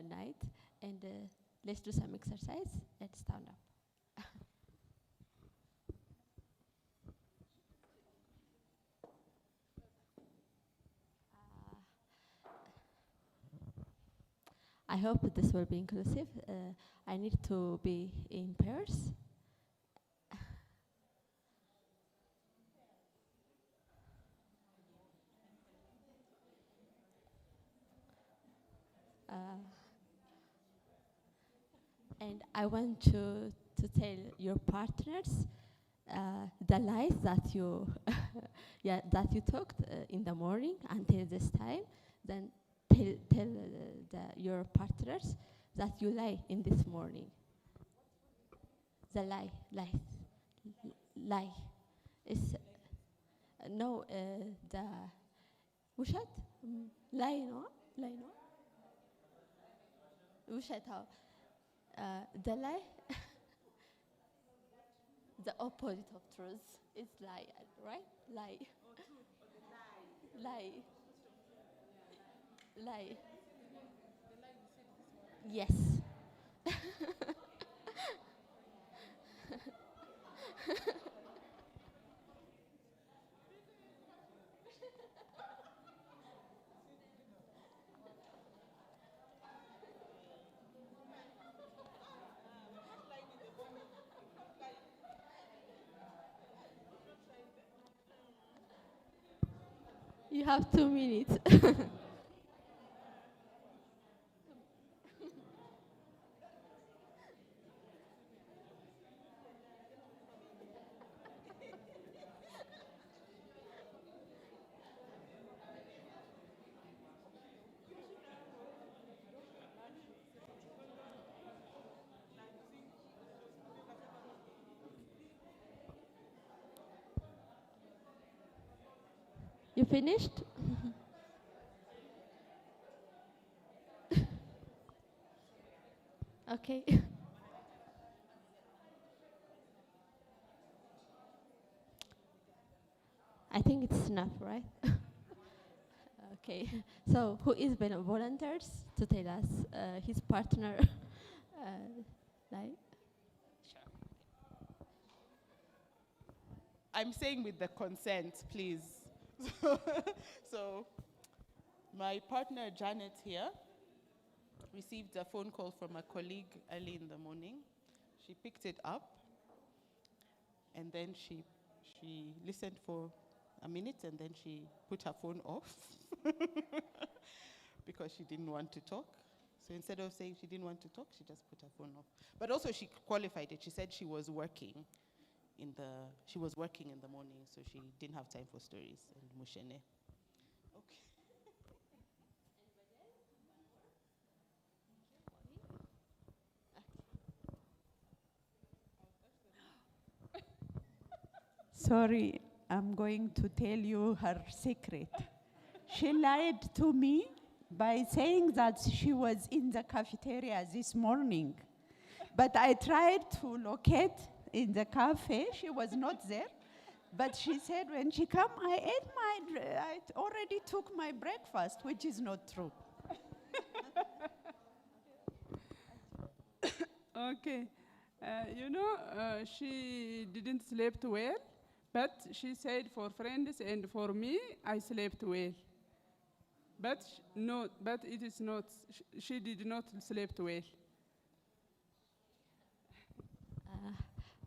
night. And let's do some exercise and stand up. I hope this will be inclusive. I need to be in pairs. And I want to tell your partners the lies that you that you talked in the morning until this time. Then tell your partners that you lie in this morning. The lie. It's no the ውሸት lie no. ውሸት the lie. The opposite of truth is lie, right? Lie. Lie. Lie. Yes. You have 2 minutes. You finished? Okay. I think it's enough, right? Okay. So who is volunteers to tell us his partner lie? Sure. I'm saying with the consent, please. So my partner Janet here received a phone call from a colleague early in the morning. She picked it up and then she listened for a minute and then she put her phone off because she didn't want to talk. So instead of saying she didn't want to talk, she just put her phone off. But also she qualified it. She said she was working in the morning, so she didn't have time for stories and mushene. Okay. Sorry, I'm going to tell you her secret. She lied to me by saying that she was in the cafeteria this morning. But I tried to locate in the cafe. She was not there. But she said when she came, I already took my breakfast, which is not true. Okay. She didn't sleep well, but she said for friends and for me, I slept well. But but it is not, she did not sleep well.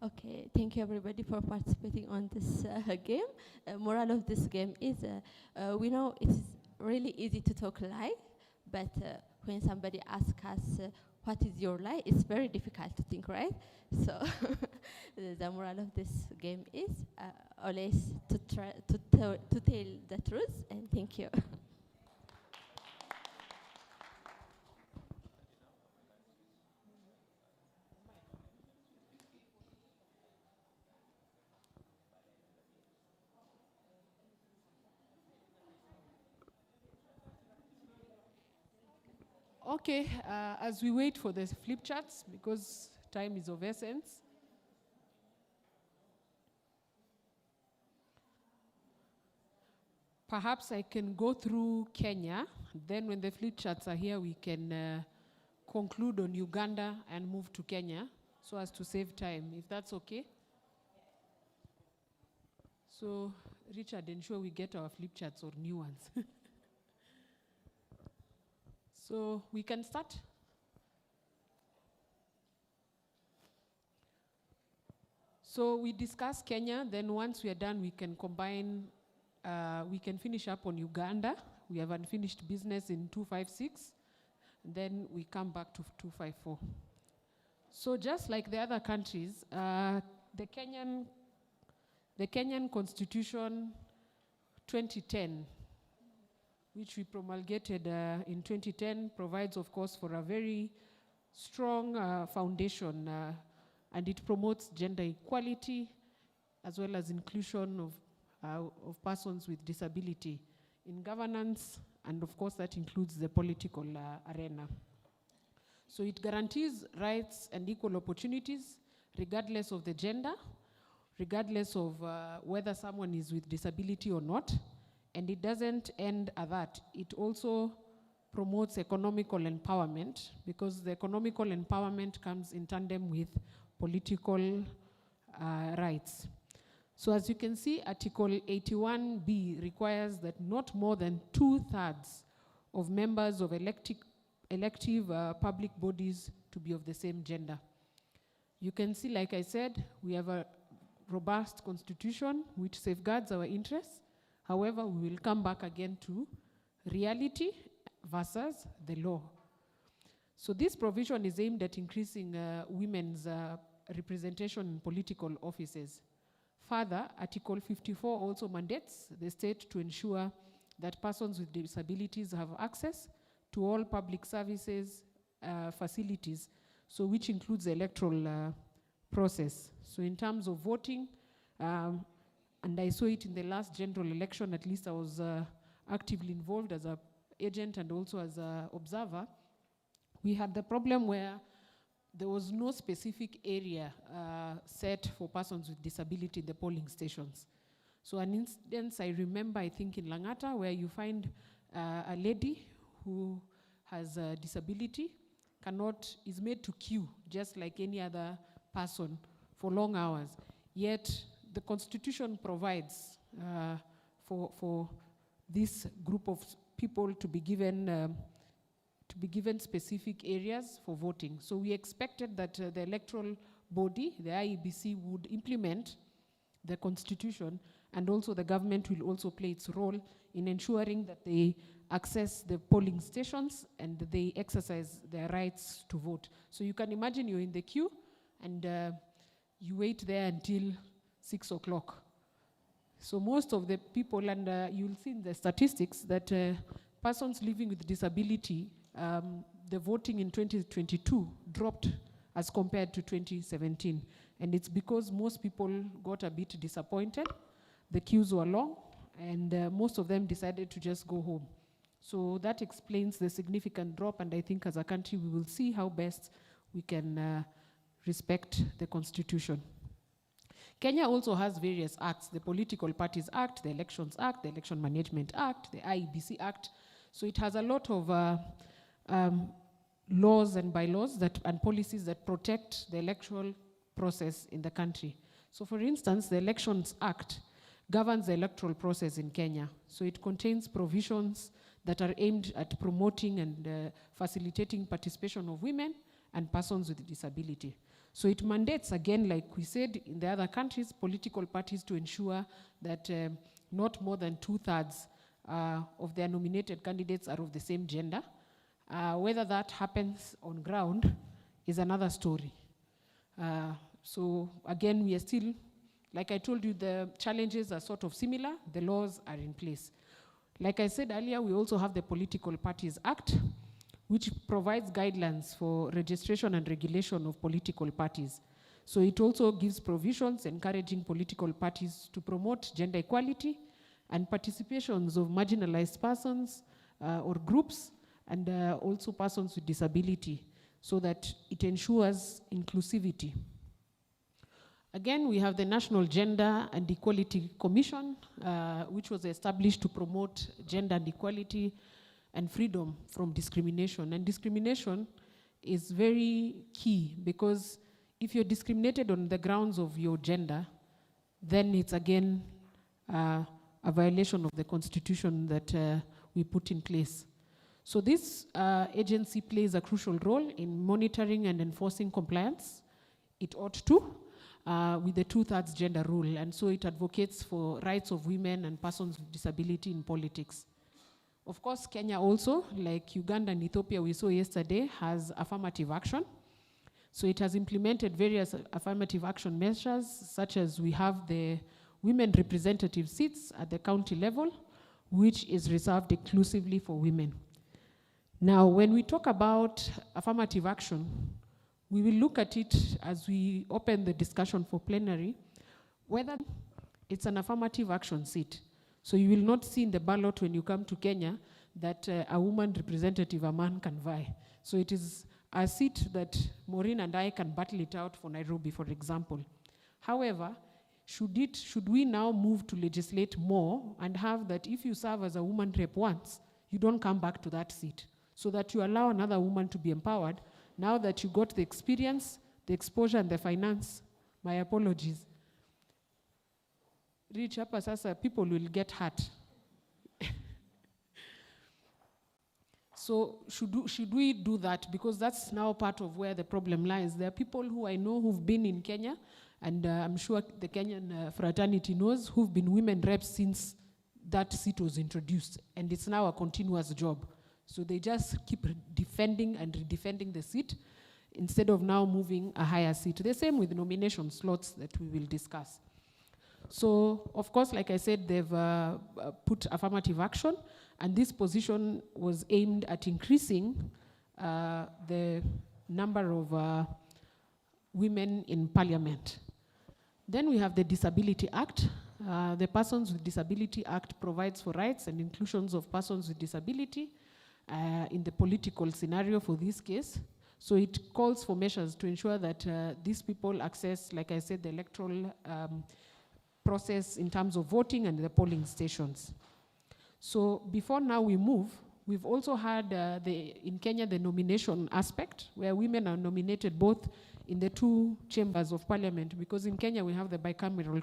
Okay, thank you everybody for participating on this game. Moral of this game is, we know it's really easy to talk lie, but when somebody asks us, what is your lie? It's very difficult to think, right? So the moral of this game is always to try to tell the truth, and thank you. Okay, as we wait for the flip charts, because time is of essence. Perhaps I can go through Kenya, then when the flip charts are here, we can conclude on Uganda and move to Kenya so as to save time, if that's okay. So, Richard, ensure we get our flip charts or new ones. So, we can start. So, we discuss Kenya, then once we are done, we can combine, we can finish up on Uganda. We have unfinished business in 256, then we come back to 254. So just like the other countries, the Kenyan Constitution 2010, which we promulgated in 2010, provides, of course, for a very strong foundation, and it promotes gender equality as well as inclusion of persons with disability in governance, and of course that includes the political arena. So it guarantees rights and equal opportunities regardless of the gender, regardless of whether someone is with disability or not, and it doesn't end at that. It also promotes economical empowerment, because the economical empowerment comes in tandem with political rights. So as you can see, Article 81B requires that not more than 2/3 of members of elective public bodies to be of the same gender. You can see, like I said, we have a robust constitution which safeguards our interests. However, we will come back again to reality versus the law. So this provision is aimed at increasing women's representation in political offices. Further, Article 54 also mandates the state to ensure that persons with disabilities have access to all public services, facilities, so which includes the electoral process. So in terms of voting, and I saw it in the last general election, at least I was actively involved as an agent and also as an observer. We had the problem where there was no specific area set for persons with disability in the polling stations. So an instance I remember, I think in Langata, where you find a lady who has a disability, is made to queue just like any other person for long hours. Yet the Constitution provides for this group of people to be given specific areas for voting. So we expected that the electoral body, the IEBC, would implement the Constitution, and also the government will also play its role in ensuring that they access the polling stations and they exercise their rights to vote. So you can imagine you're in the queue and you wait there until 6 o'clock. So most of the people, and you'll see in the statistics that persons living with disability, the voting in 2022 dropped as compared to 2017. And it's because most people got a bit disappointed. The queues were long, and most of them decided to just go home. So that explains the significant drop, and I think as a country we will see how best we can respect the Constitution. Kenya also has various acts: the Political Parties Act, the Elections Act, the Election Management Act, the IEBC Act. So it has a lot of laws and bylaws and policies that protect the electoral process in the country. So for instance, the Elections Act governs the electoral process in Kenya. So it contains provisions that are aimed at promoting and facilitating participation of women and persons with disability. So it mandates, again, like we said, in the other countries, political parties to ensure that not more than 2/3 of their nominated candidates are of the same gender. Whether that happens on ground is another story. So again, we are still, like I told you, the challenges are sort of similar. The laws are in place. Like I said earlier, we also have the Political Parties Act, which provides guidelines for registration and regulation of political parties. So it also gives provisions encouraging political parties to promote gender equality and participations of marginalized persons or groups, and also persons with disability, so that it ensures inclusivity. Again, we have the National Gender and Equality Commission, which was established to promote gender and equality and freedom from discrimination. And discrimination is very key, because if you're discriminated on the grounds of your gender, then it's again a violation of the constitution that we put in place. So this agency plays a crucial role in monitoring and enforcing compliance. It ought to, with the 2/3 gender rule, and so it advocates for rights of women and persons with disability in politics. Of course, Kenya also, like Uganda and Ethiopia we saw yesterday, has affirmative action. So it has implemented various affirmative action measures, such as we have the women representative seats at the county level, which is reserved exclusively for women. Now, when we talk about affirmative action, we will look at it as we open the discussion for plenary, whether it's an affirmative action seat. So you will not see in the ballot when you come to Kenya that a woman representative, a man can vie. So it is a seat that Maureen and I can battle it out for Nairobi, for example. However, should we now move to legislate more and have that if you serve as a woman rep once, you don't come back to that seat, so that you allow another woman to be empowered now that you got the experience, the exposure, and the finance? My apologies. Reach up sasa, people will get hurt. So should we do that? Because that's now part of where the problem lies. There are people who I know who've been in Kenya, and I'm sure the Kenyan fraternity knows, who've been women reps since that seat was introduced, and it's now a continuous job. So they just keep defending and redefending the seat instead of now moving a higher seat. The same with nomination slots that we will discuss. So, of course, like I said, they've put affirmative action, and this position was aimed at increasing the number of women in parliament. Then we have the Disability Act. The Persons with Disability Act provides for rights and inclusions of persons with disability in the political scenario for this case. So it calls for measures to ensure that these people access, like I said, the electoral process in terms of voting and the polling stations. So before now we move, we've also had in Kenya the nomination aspect, where women are nominated both in the two chambers of parliament, because in Kenya we have the bicameral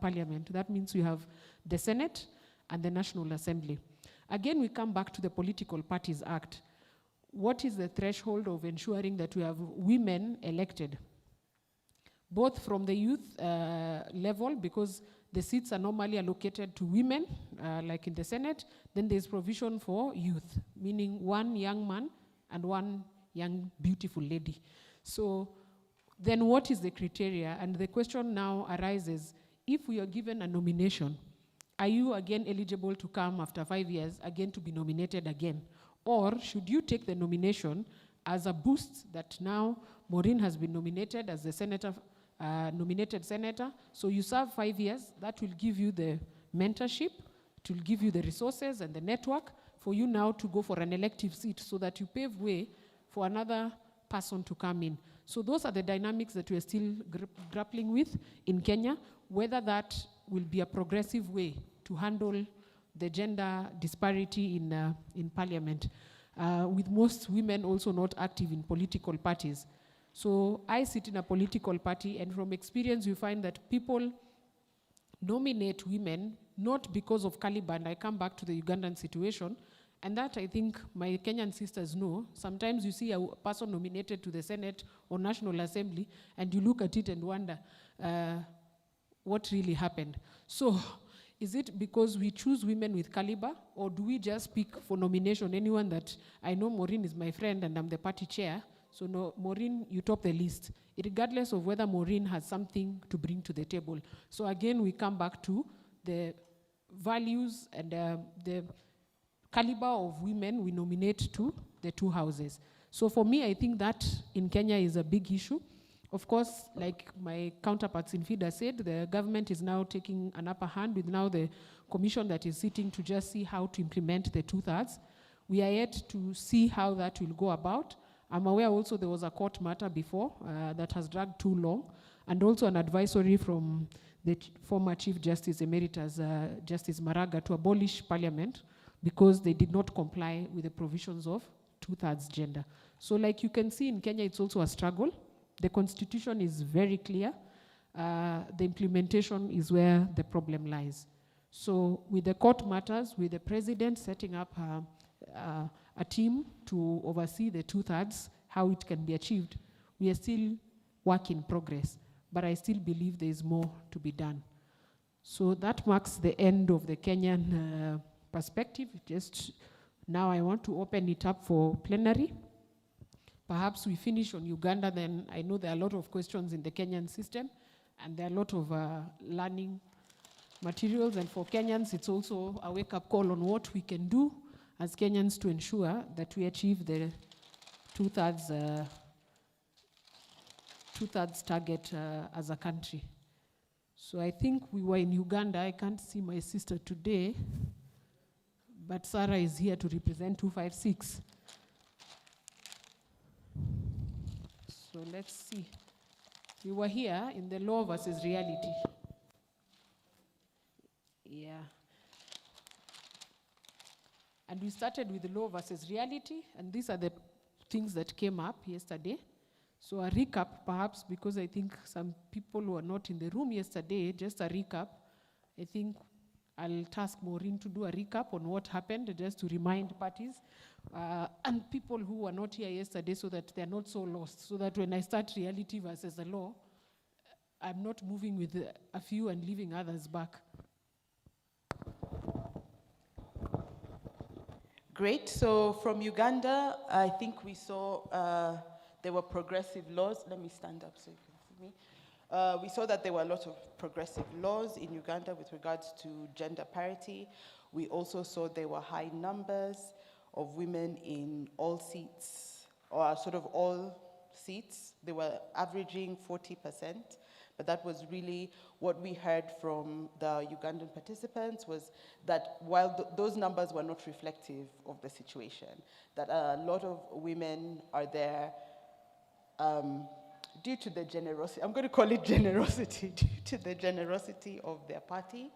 parliament. That means we have the Senate and the National Assembly. Again, we come back to the Political Parties Act. What is the threshold of ensuring that we have women elected? Both from the youth level, because the seats are normally allocated to women, like in the Senate. Then there's provision for youth, meaning one young man and one young beautiful lady. So then what is the criteria? And the question now arises, if we are given a nomination, are you again eligible to come after 5 years again to be nominated again? Or should you take the nomination as a boost that now Maureen has been nominated as the senator, nominated senator, so you serve 5 years, that will give you the mentorship, it will give you the resources and the network for you now to go for an elective seat, so that you pave way for another person to come in. So those are the dynamics that we're still grappling with in Kenya, whether that will be a progressive way to handle the gender disparity in parliament, with most women also not active in political parties. So I sit in a political party, and from experience you find that people nominate women not because of caliber, and I come back to the Ugandan situation, and that I think my Kenyan sisters know. Sometimes you see a person nominated to the Senate or National Assembly, and you look at it and wonder what really happened. So is it because we choose women with caliber, or do we just pick for nomination anyone that I know Maureen is my friend and I'm the party chair, so no, Maureen, you top the list, regardless of whether Maureen has something to bring to the table. So again, we come back to the values and the caliber of women we nominate to the two houses. So for me, I think that in Kenya is a big issue. Of course, like my counterparts in FIDA said, the government is now taking an upper hand with now the commission that is sitting to just see how to implement the 2/3. We are yet to see how that will go about. I'm aware also there was a court matter before that has dragged too long, and also an advisory from the former Chief Justice Emeritus, Justice Maraga, to abolish parliament because they did not comply with the provisions of two-thirds gender. So like you can see in Kenya, it's also a struggle. The constitution is very clear. The implementation is where the problem lies. So with the court matters, with the president setting up a team to oversee the two-thirds, how it can be achieved, we are still work in progress, but I still believe there is more to be done. So that marks the end of the Kenyan perspective. Just now I want to open it up for plenary. Perhaps we finish on Uganda, then I know there are a lot of questions in the Kenyan system, and there are a lot of learning materials, and for Kenyans, it's also a wake-up call on what we can do as Kenyans to ensure that we achieve the two-thirds target as a country. So I think we were in Uganda. I can't see my sister today, but Sarah is here to represent 256. So let's see. We were here in the law versus reality. Yeah. And we started with the law versus reality, and these are the things that came up yesterday. So a recap, perhaps, because I think some people were not in the room yesterday, just a recap. I think I'll task Maureen to do a recap on what happened, just to remind parties and people who were not here yesterday so that they're not so lost, so that when I start reality versus the law, I'm not moving with a few and leaving others back. Great. So from Uganda, I think we saw there were progressive laws. Let me stand up so you can see me. We saw that there were a lot of progressive laws in Uganda with regards to gender parity. We also saw there were high numbers of women in all seats, or sort of all seats. They were averaging 40%. But that was really what we heard from the Ugandan participants, was that while those numbers were not reflective of the situation, that a lot of women are there due to the generosity, I'm going to call it generosity, due to the generosity of their party.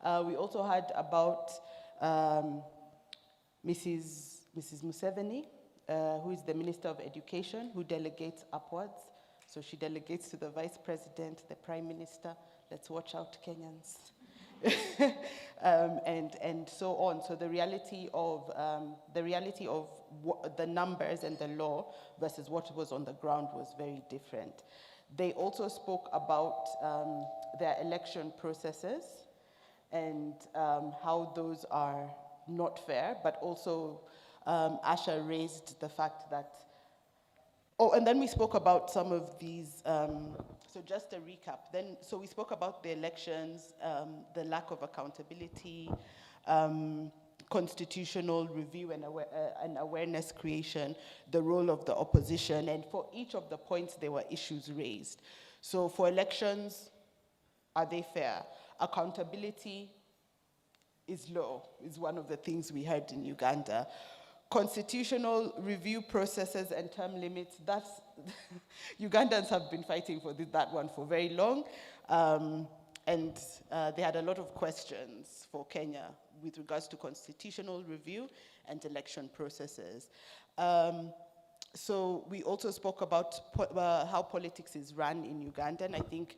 We also heard about Mrs. Museveni, who is the Minister of Education, who delegates upwards. So she delegates to the Vice President, the Prime Minister. Let's watch out, Kenyans. and so on. So the reality of the numbers and the law versus what was on the ground was very different. They also spoke about their election processes and how those are not fair, but also Asha raised the fact that. Oh, and then we spoke about some of these, so just a recap. So we spoke about the elections, the lack of accountability, constitutional review and awareness creation, the role of the opposition, and for each of the points there were issues raised. So for elections, are they fair? Accountability is low, is one of the things we heard in Uganda. Constitutional review processes and term limits, that's, Ugandans have been fighting for that one for very long. And they had a lot of questions for Kenya with regards to constitutional review and election processes. So we also spoke about how politics is run in Uganda, and I think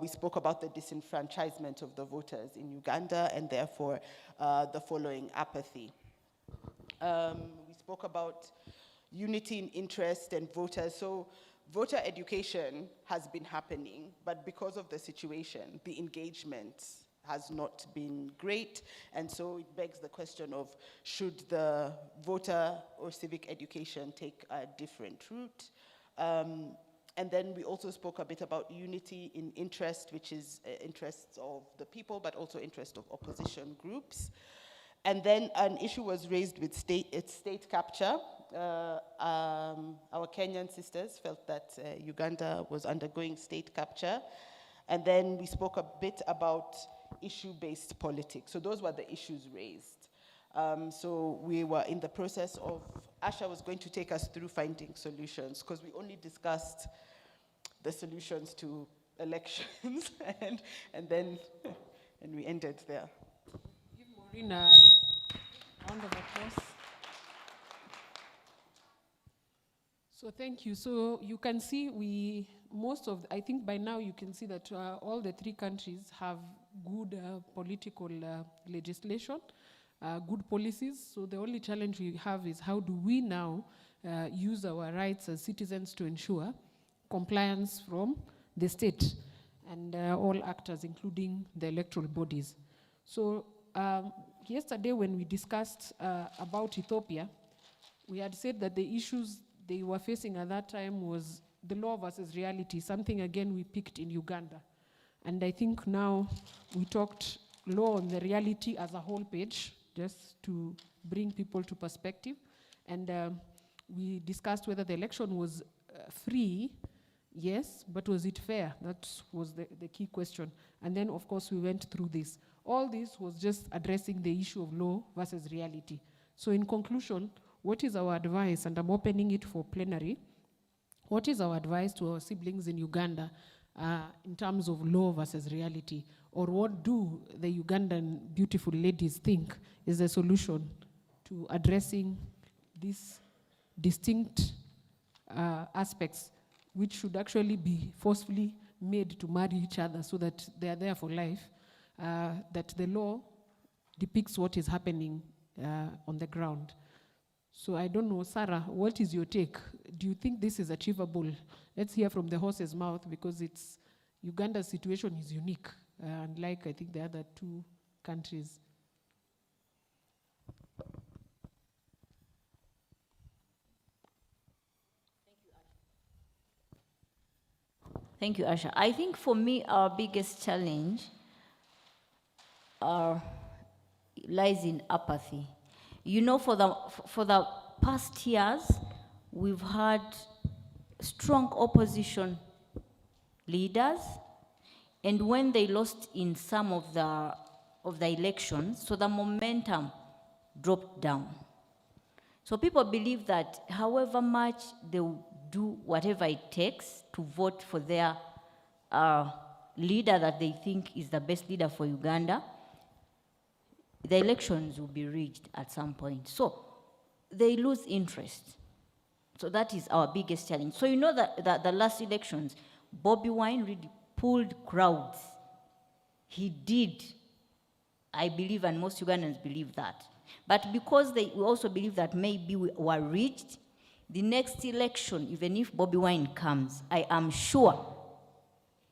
we spoke about the disenfranchisement of the voters in Uganda and therefore the following apathy. We spoke about unity in interest and voters. So voter education has been happening, but because of the situation, the engagement has not been great. And so it begs the question of, should the voter or civic education take a different route? And then we also spoke a bit about unity in interest, which is interests of the people, but also interest of opposition groups. And then an issue was raised with state capture. Our Kenyan sisters felt that Uganda was undergoing state capture. And then we spoke a bit about issue-based politics. So those were the issues raised. So we were in the process of, Asha was going to take us through finding solutions, because we only discussed the solutions to elections, and then we ended there. Give Maureen a round of applause. So thank you. So you can see I think by now you can see that all the three countries have good political legislation, good policies. So the only challenge we have is how do we now use our rights as citizens to ensure compliance from the state and all actors, including the electoral bodies. So yesterday when we discussed about Ethiopia, we had said that the issues they were facing at that time was the law versus reality, something again we picked in Uganda. And I think now we talked law on the reality as a whole page, just to bring people to perspective. And we discussed whether the election was free, yes, but was it fair? That was the key question. And then, of course, we went through this. All this was just addressing the issue of law versus reality. So in conclusion, what is our advice? And I'm opening it for plenary. What is our advice to our siblings in Uganda in terms of law versus reality? Or what do the Ugandan beautiful ladies think is the solution to addressing these distinct aspects which should actually be forcefully made to marry each other so that they are there for life, that the law depicts what is happening on the ground. So I don't know, Sarah, what is your take? Do you think this is achievable? Let's hear from the horse's mouth, because Uganda's situation is unique, unlike I think the other two countries. Thank you, Asha. I think for me, our biggest challenge lies in apathy. You know, for the past years, we've had strong opposition leaders, and when they lost in some of the elections, so the momentum dropped down. So people believe that however much they will do whatever it takes to vote for their leader that they think is the best leader for Uganda, the elections will be rigged at some point. So they lose interest. So that is our biggest challenge. So you know that the last elections, Bobi Wine really pulled crowds. He did, I believe, and most Ugandans believe that. But because we also believe that maybe we were reached, the next election, even if Bobi Wine comes, I am sure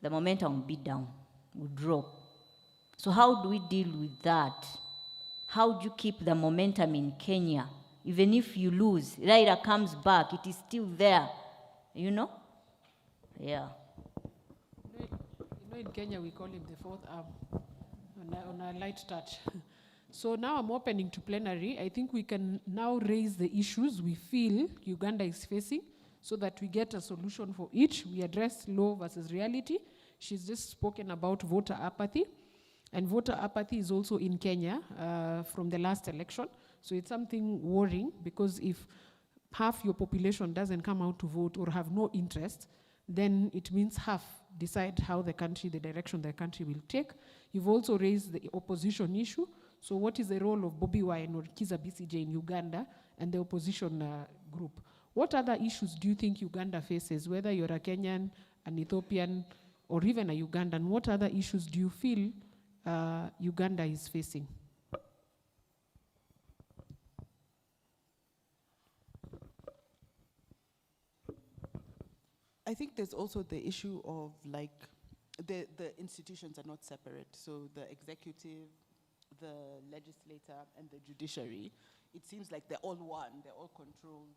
the momentum will be down, will drop. So how do we deal with that? How do you keep the momentum in Kenya? Even if you lose, Raila comes back, it is still there, you know? Yeah. You know, in Kenya we call him the fourth arm, on a light touch. So now I'm opening to plenary. I think we can now raise the issues we feel Uganda is facing so that we get a solution for each. We address law versus reality. She's just spoken about voter apathy. And voter apathy is also in Kenya from the last election. So it's something worrying, because if half your population doesn't come out to vote or have no interest, then it means half decide how the direction the country will take. You've also raised the opposition issue. So what is the role of Bobi Wine or Kizza Besigye in Uganda and the opposition group? What other issues do you think Uganda faces, whether you're a Kenyan, an Ethiopian, or even a Ugandan? What other issues do you feel Uganda is facing? I think there's also the issue of like the institutions are not separate. So the executive, the legislator, and the judiciary, it seems like they're all one. They're all controlled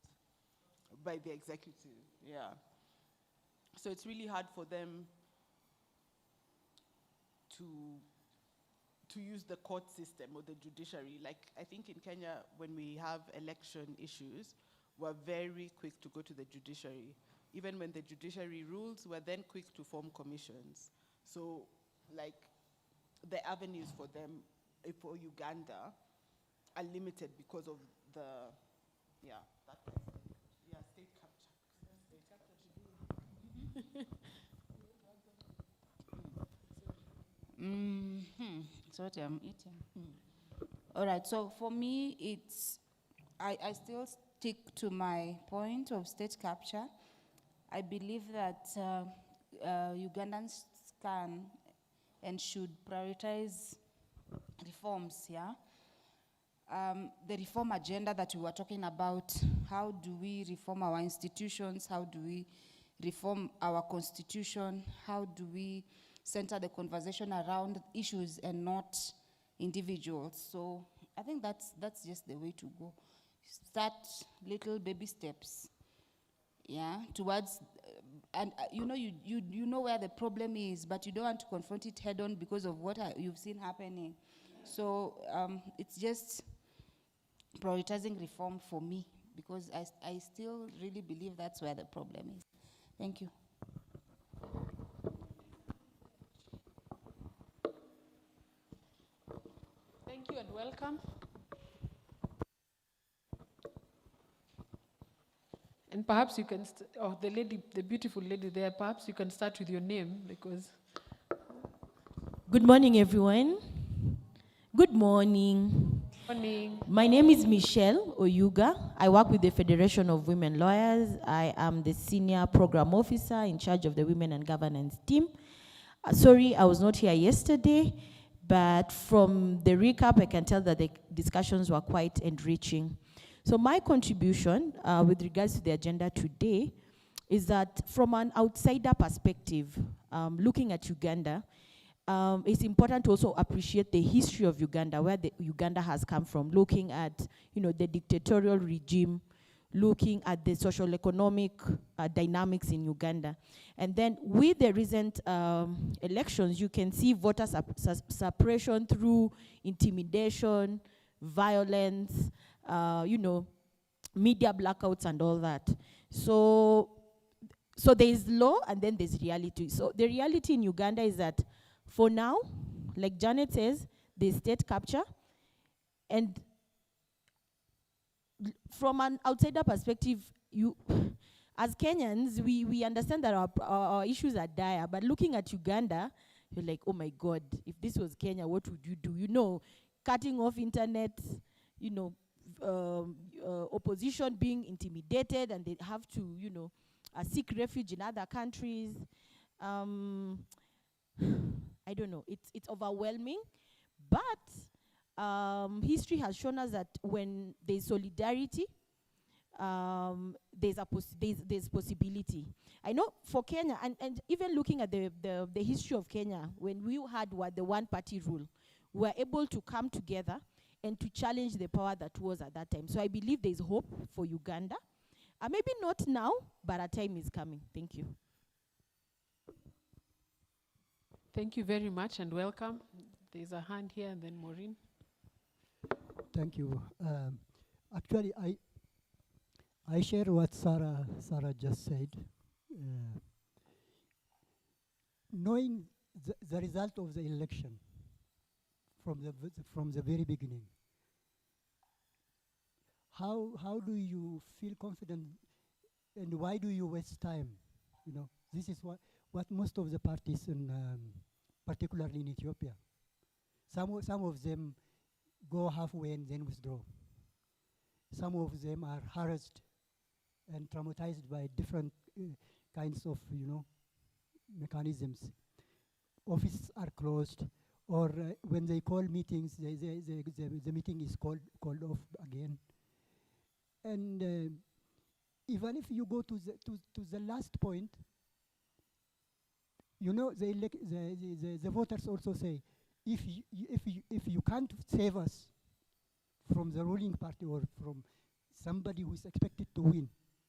by the executive. Yeah. So it's really hard for them to use the court system or the judiciary. Like, I think in Kenya, when we have election issues, we're very quick to go to the judiciary. Even when the judiciary rules, we're then quick to form commissions. So, like, the avenues for them, for Uganda, are limited because of the, state capture. It's what I'm eating. All right, so for me, I still stick to my point of state capture. I believe that Ugandans can and should prioritize reforms, yeah? The reform agenda that we were talking about, how do we reform our institutions, how do we reform our constitution, how do we center the conversation around issues and not individuals. So I think that's just the way to go. Start little baby steps, yeah, towards, and you know where the problem is, but you don't want to confront it head on because of what you've seen happening. So it's just prioritizing reform for me, because I still really believe that's where the problem is. Thank you. Thank you and welcome. And perhaps you can, the lady, the beautiful lady there, perhaps you can start with your name, because... Good morning, everyone. Good morning. Morning. My name is Michelle Oyuga. I work with the Federation of Women Lawyers. I am the Senior Program Officer in charge of the Women and Governance team. Sorry, I was not here yesterday, but from the recap, I can tell that the discussions were quite enriching. So my contribution with regards to the agenda today is that from an outsider perspective, looking at Uganda, it's important to also appreciate the history of Uganda, where Uganda has come from, looking at the dictatorial regime, looking at the social economic dynamics in Uganda. And then with the recent elections, you can see voter suppression through intimidation, violence, media blackouts and all that. So there is law and then there's reality. So the reality in Uganda is that for now, like Janet says, there's state capture. And from an outsider perspective, as Kenyans, we understand that our issues are dire, but looking at Uganda, you're like, oh my God, if this was Kenya, what would you do? Cutting off internet, opposition being intimidated, and they have to, seek refuge in other countries. I don't know, it's overwhelming, but history has shown us that when there's solidarity, there's possibility. I know for Kenya, and even looking at the history of Kenya, when we had the one-party rule, we were able to come together and to challenge the power that was at that time. So I believe there's hope for Uganda. Maybe not now, but a time is coming. Thank you. Thank you very much and welcome. There's a hand here and then Maureen. Thank you. Actually, I share what Sarah just said. Knowing the result of the election from the very beginning, how do you feel confident, and why do you waste time? This is what most of the parties, particularly in Ethiopia, some of them go halfway and then withdraw. Some of them are harassed and traumatized by different kinds of mechanisms. Offices are closed, or when they call meetings, the meeting is called off again. And even if you go to the last point, the voters also say, if you can't save us from the ruling party or from somebody who is expected to win,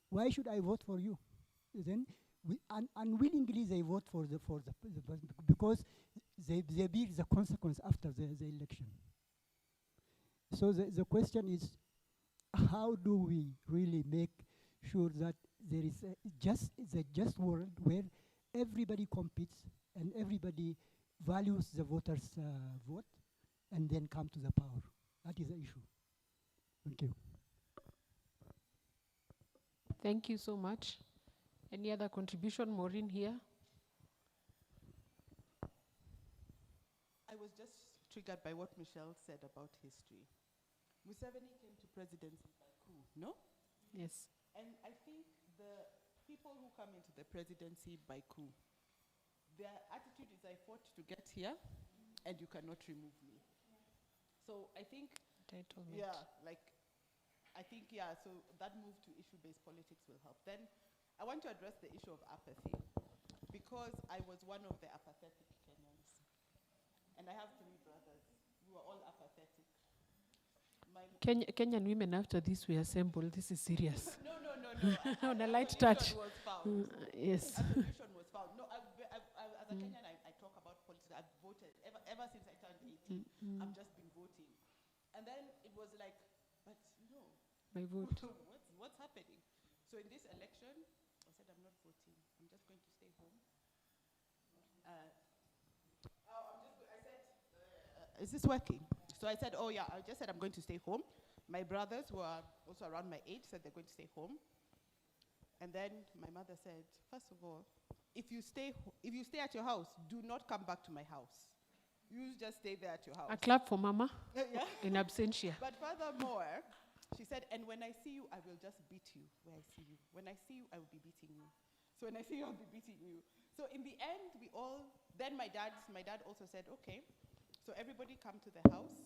why should I vote for you? Then unwillingly they vote for the because they bear the consequence after the election. So the question is, how do we really make sure that there is a just world where everybody competes and everybody values the voters' vote and then come to the power? That is the issue. Thank you. Thank you so much. Any other contribution, Maureen here? I was just triggered by what Michelle said about history. Museveni came to presidency by coup, no? Yes. And I think the people who come into the presidency by coup, their attitude is, I fought to get here, and you cannot remove me. So I think, Entitlement. yeah, like, I think, yeah, so that move to issue-based politics will help. Then I want to address the issue of apathy, because I was one of the apathetic Kenyans. And I have 3 brothers who are all apathetic. Kenyan women, after this we assemble. This is serious. No. On a light solution touch. was found. Yes. A solution was found. No, as a Kenyan, I talk about politics. I've voted ever since I turned 18. I've just been voting. And then it was like, but no. My vote. What's happening? So in this election, I said I'm not voting. I'm just going to stay home. Is this working? So I said, oh yeah, I just said I'm going to stay home. My brothers, who are also around my age, said they're going to stay home. And then my mother said, first of all, if you stay at your house, do not come back to my house. You just stay there at your house. A clap for Mama. Yeah. In absentia. But furthermore, she said, and when I see you, I will just beat you where I see you. When I see you, I will be beating you. So when I see you, I'll be beating you. So in the end, then my dad also said, okay, so everybody come to the house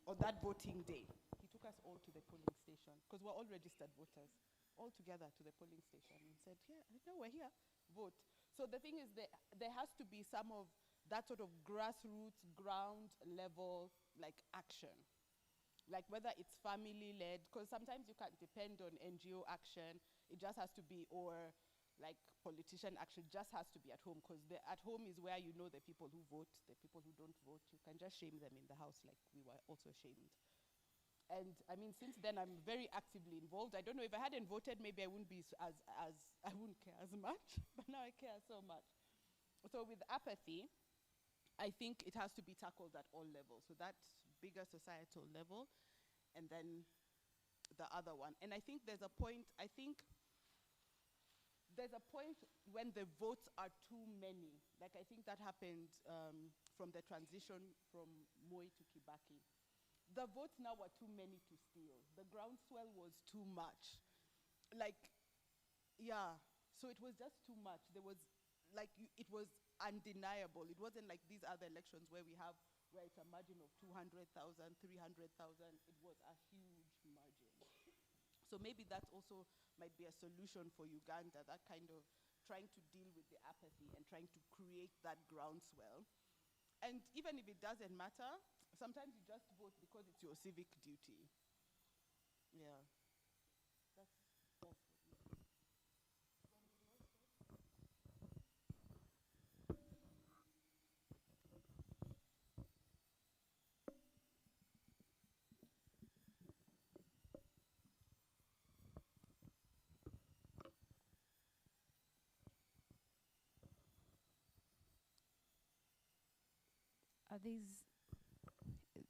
on that voting day. He took us all to the polling station, because we're all registered voters, all together to the polling station, and said, yeah, I know we're here, vote. So the thing is that there has to be some of that sort of grassroots, ground level, like action. Like whether it's family-led, because sometimes you can't depend on NGO action, it just has to be, or like politician action, just has to be at home, because at home is where you know the people who vote, the people who don't vote. You can just shame them in the house like we were also shamed. And I mean, since then I'm very actively involved. I don't know, if I hadn't voted, maybe I wouldn't be I wouldn't care as much, but now I care so much. So with apathy, I think it has to be tackled at all levels. So that bigger societal level, and then the other one. And I think there's a point when the votes are too many. Like I think that happened from the transition from Moi to Kibaki. The votes now were too many to steal. The groundswell was too much. Like, yeah, so it was just too much. There was, like, it was undeniable. It wasn't like these other elections where it's a margin of 200,000, 300,000. It was a huge margin. So maybe that also might be a solution for Uganda, that kind of trying to deal with the apathy and trying to create that groundswell. And even if it doesn't matter, sometimes you just vote because it's your civic duty. Yeah. That's all for me.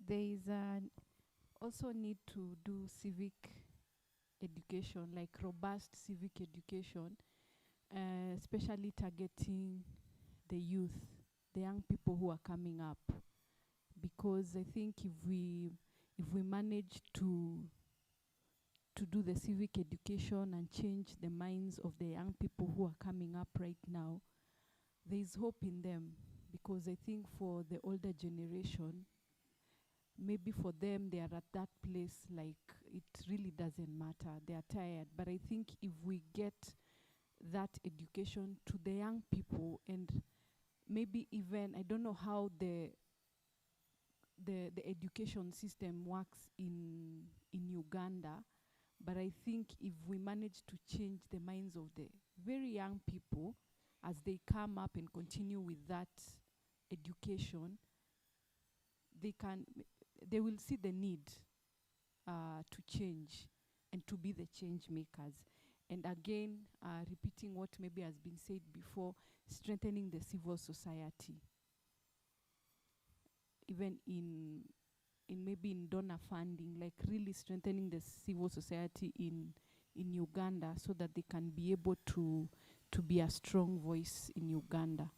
There is also need to do civic education, like robust civic education, especially targeting the youth, the young people who are coming up. Because I think if we manage to do the civic education and change the minds of the young people who are coming up right now, there is hope in them. Because I think for the older generation, maybe for them they are at that place like it really doesn't matter, they are tired. But I think if we get that education to the young people, and maybe even, I don't know how the education system works in Uganda, but I think if we manage to change the minds of the very young people as they come up and continue with that education, they will see the need to change and to be the change makers. And again, repeating what maybe has been said before, strengthening the civil society. Even in maybe in donor funding, like really strengthening the civil society in Uganda so that they can be able to be a strong voice in Uganda.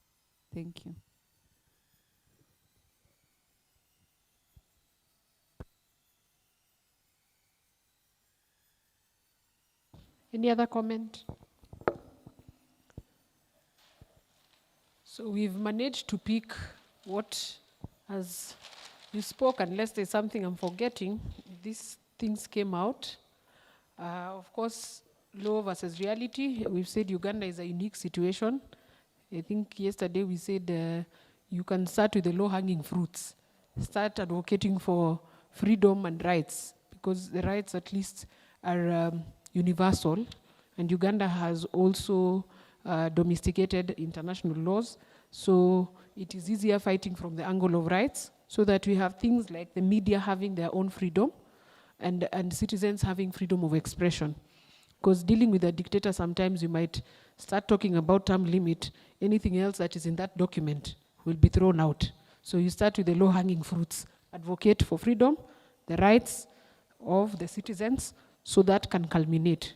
Thank you. Any other comment? So we've managed to pick what, as you spoke, unless there's something I'm forgetting, these things came out. Of course, law versus reality. We've said Uganda is a unique situation. I think yesterday we said you can start with the low-hanging fruits. Start advocating for freedom and rights, because the rights at least are universal, and Uganda has also domesticated international laws, so it is easier fighting from the angle of rights, so that we have things like the media having their own freedom, and citizens having freedom of expression. Because dealing with a dictator, sometimes you might start talking about term limit, anything else that is in that document will be thrown out. So you start with the low-hanging fruits, advocate for freedom, the rights of the citizens, so that can culminate.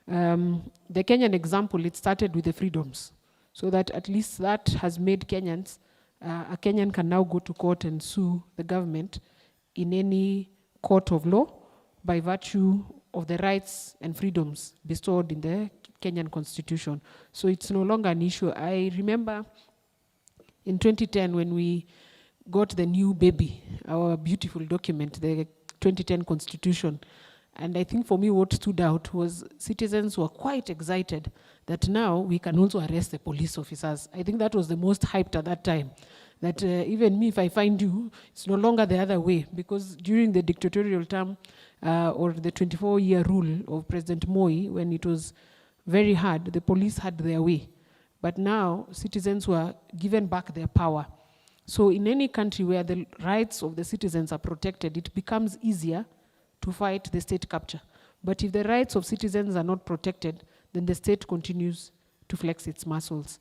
The Kenyan example, it started with the freedoms, so that at least that has made Kenyans, a Kenyan can now go to court and sue the government in any court of law by virtue of the rights and freedoms bestowed in the Kenyan constitution. So it's no longer an issue. I remember in 2010 when we got the new baby, our beautiful document, the 2010 constitution. And I think for me what stood out was citizens were quite excited that now we can also arrest the police officers. I think that was the most hyped at that time. That even me, if I find you, it's no longer the other way, because during the dictatorial term or the 24-year rule of President Moi, when it was very hard, the police had their way. But now citizens were given back their power. So in any country where the rights of the citizens are protected, it becomes easier to fight the state capture. But if the rights of citizens are not protected, then the state continues to flex its muscles.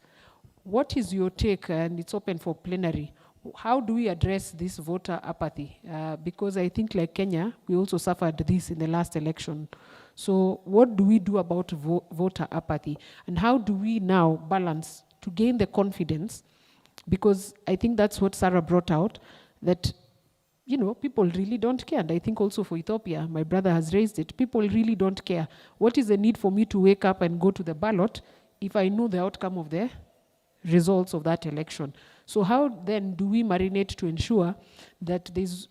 What is your take, and it's open for plenary, how do we address this voter apathy? Because I think like Kenya, we also suffered this in the last election. So what do we do about voter apathy? And how do we now balance to gain the confidence? Because I think that's what Sarah brought out, that you know, people really don't care. And I think also for Ethiopia, my brother has raised it, people really don't care. What is the need for me to wake up and go to the ballot if I know the outcome of the results of that election? So how then do we marinate to ensure that there's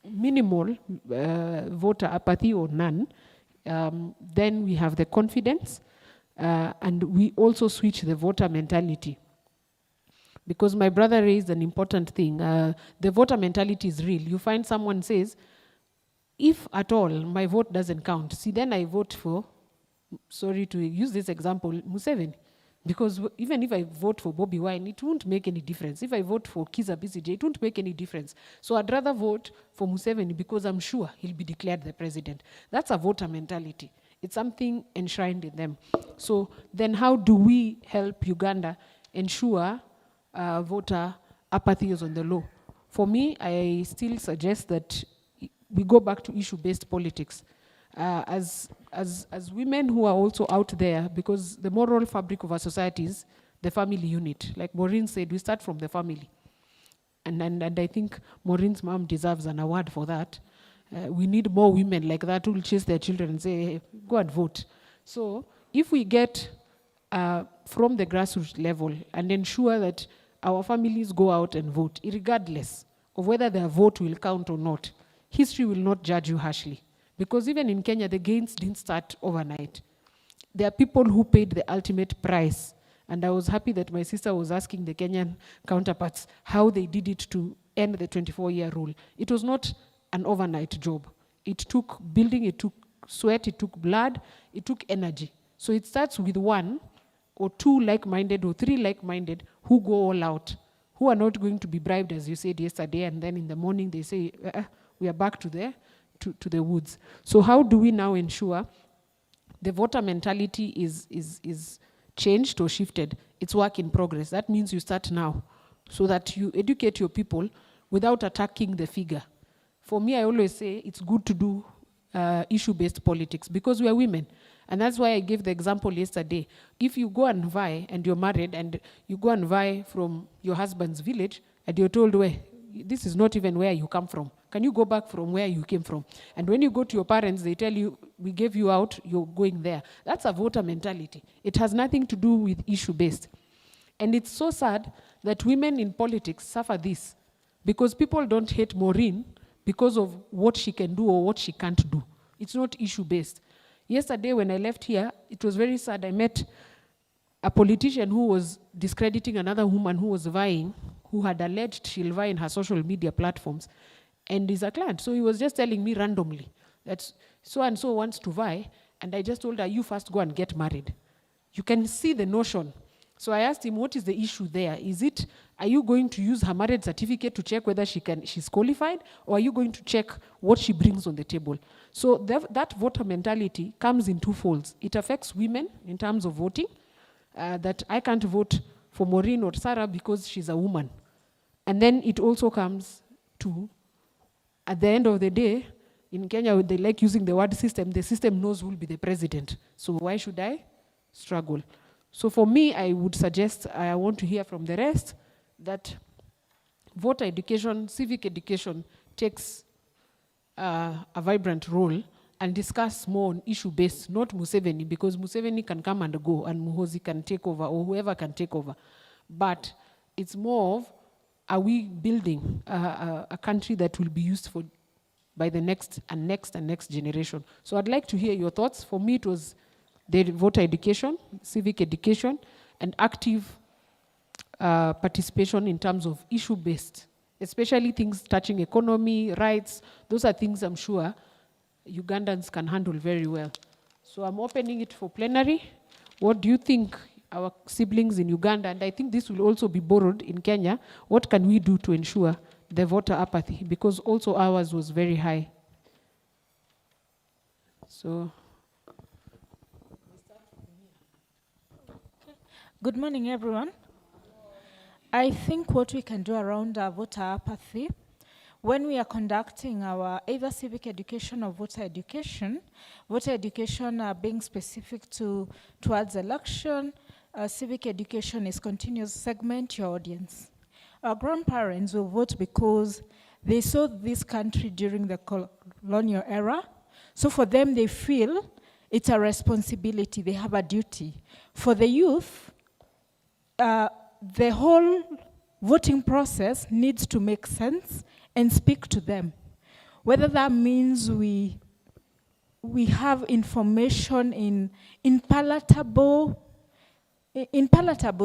minimal voter apathy or none? Then we have the confidence, and we also switch the voter mentality. Because my brother raised an important thing. The voter mentality is real. You find someone says, if at all my vote doesn't count, see then I vote for, sorry to use this example, Museveni. Because even if I vote for Bobby Wine, it won't make any difference. If I vote for Kizza Besigye, it won't make any difference. So I'd rather vote for Museveni because I'm sure he'll be declared the president. That's a voter mentality. It's something enshrined in them. So then how do we help Uganda ensure voter apathy is on the low? For me, I still suggest that we go back to issue-based politics. As women who are also out there, because the moral fabric of our society is the family unit. Like Maureen said, we start from the family. And I think Maureen's mom deserves an award for that. We need more women like that who will chase their children and say, hey, go and vote. So if we get from the grassroots level and ensure that our families go out and vote, regardless of whether their vote will count or not, history will not judge you harshly. Because even in Kenya, the gains didn't start overnight. There are people who paid the ultimate price. And I was happy that my sister was asking the Kenyan counterparts how they did it to end the 24-year rule. It was not an overnight job. It took building, it took sweat, it took blood, it took energy. So it starts with one or two like-minded or three like-minded who go all out, who are not going to be bribed, as you said yesterday, and then in the morning they say, we are back to the woods. So how do we now ensure the voter mentality is changed or shifted? It's work in progress. That means you start now so that you educate your people without attacking the figure. For me, I always say it's good to do issue-based politics because we are women. And that's why I gave the example yesterday. If you go and vie and you're married and you go and vie from your husband's village and you're told, well, this is not even where you come from, Can you go back from where you came from? And when you go to your parents, they tell you, we gave you out, you're going there. That's a voter mentality. It has nothing to do with issue-based. And it's so sad that women in politics suffer this because people don't hate Maureen because of what she can do or what she can't do. It's not issue-based. Yesterday when I left here, it was very sad. I met a politician who was discrediting another woman who was vying, who had alleged she'll vie in her social media platforms, and is a client. So he was just telling me randomly that so-and-so wants to vie, and I just told her, you first go and get married. You can see the notion. So I asked him, what is the issue there? Are you going to use her marriage certificate to check whether she's qualified, or are you going to check what she brings on the table? So that voter mentality comes in two folds. It affects women in terms of voting, that I can't vote for Maureen or Sarah because she's a woman. And then it also comes to, at the end of the day, in Kenya, they like using the word system. The system knows who will be the president. So why should I struggle? So for me, I would suggest, I want to hear from the rest, that voter education, civic education takes a vibrant role and discuss more on issue-based, not Museveni, because Museveni can come and go, and Muhoozi can take over, or whoever can take over. But it's more of, are we building a country that will be used for by the next and next and next generation? So I'd like to hear your thoughts. For me, it was the voter education, civic education, and active participation in terms of issue-based, especially things touching economy, rights. Those are things I'm sure Ugandans can handle very well. So I'm opening it for plenary. What do you think our siblings in Uganda, and I think this will also be borrowed in Kenya, what can we do to ensure the voter apathy? Because also ours was very high. So. Good morning, everyone. I think what we can do around voter apathy, when we are conducting our either civic education or voter education being specific towards election, civic education is continuous, segment your audience. Our grandparents will vote because they saw this country during the colonial era. So for them, they feel it's a responsibility, they have a duty. For the youth, the whole voting process needs to make sense and speak to them. Whether that means we have information in palatable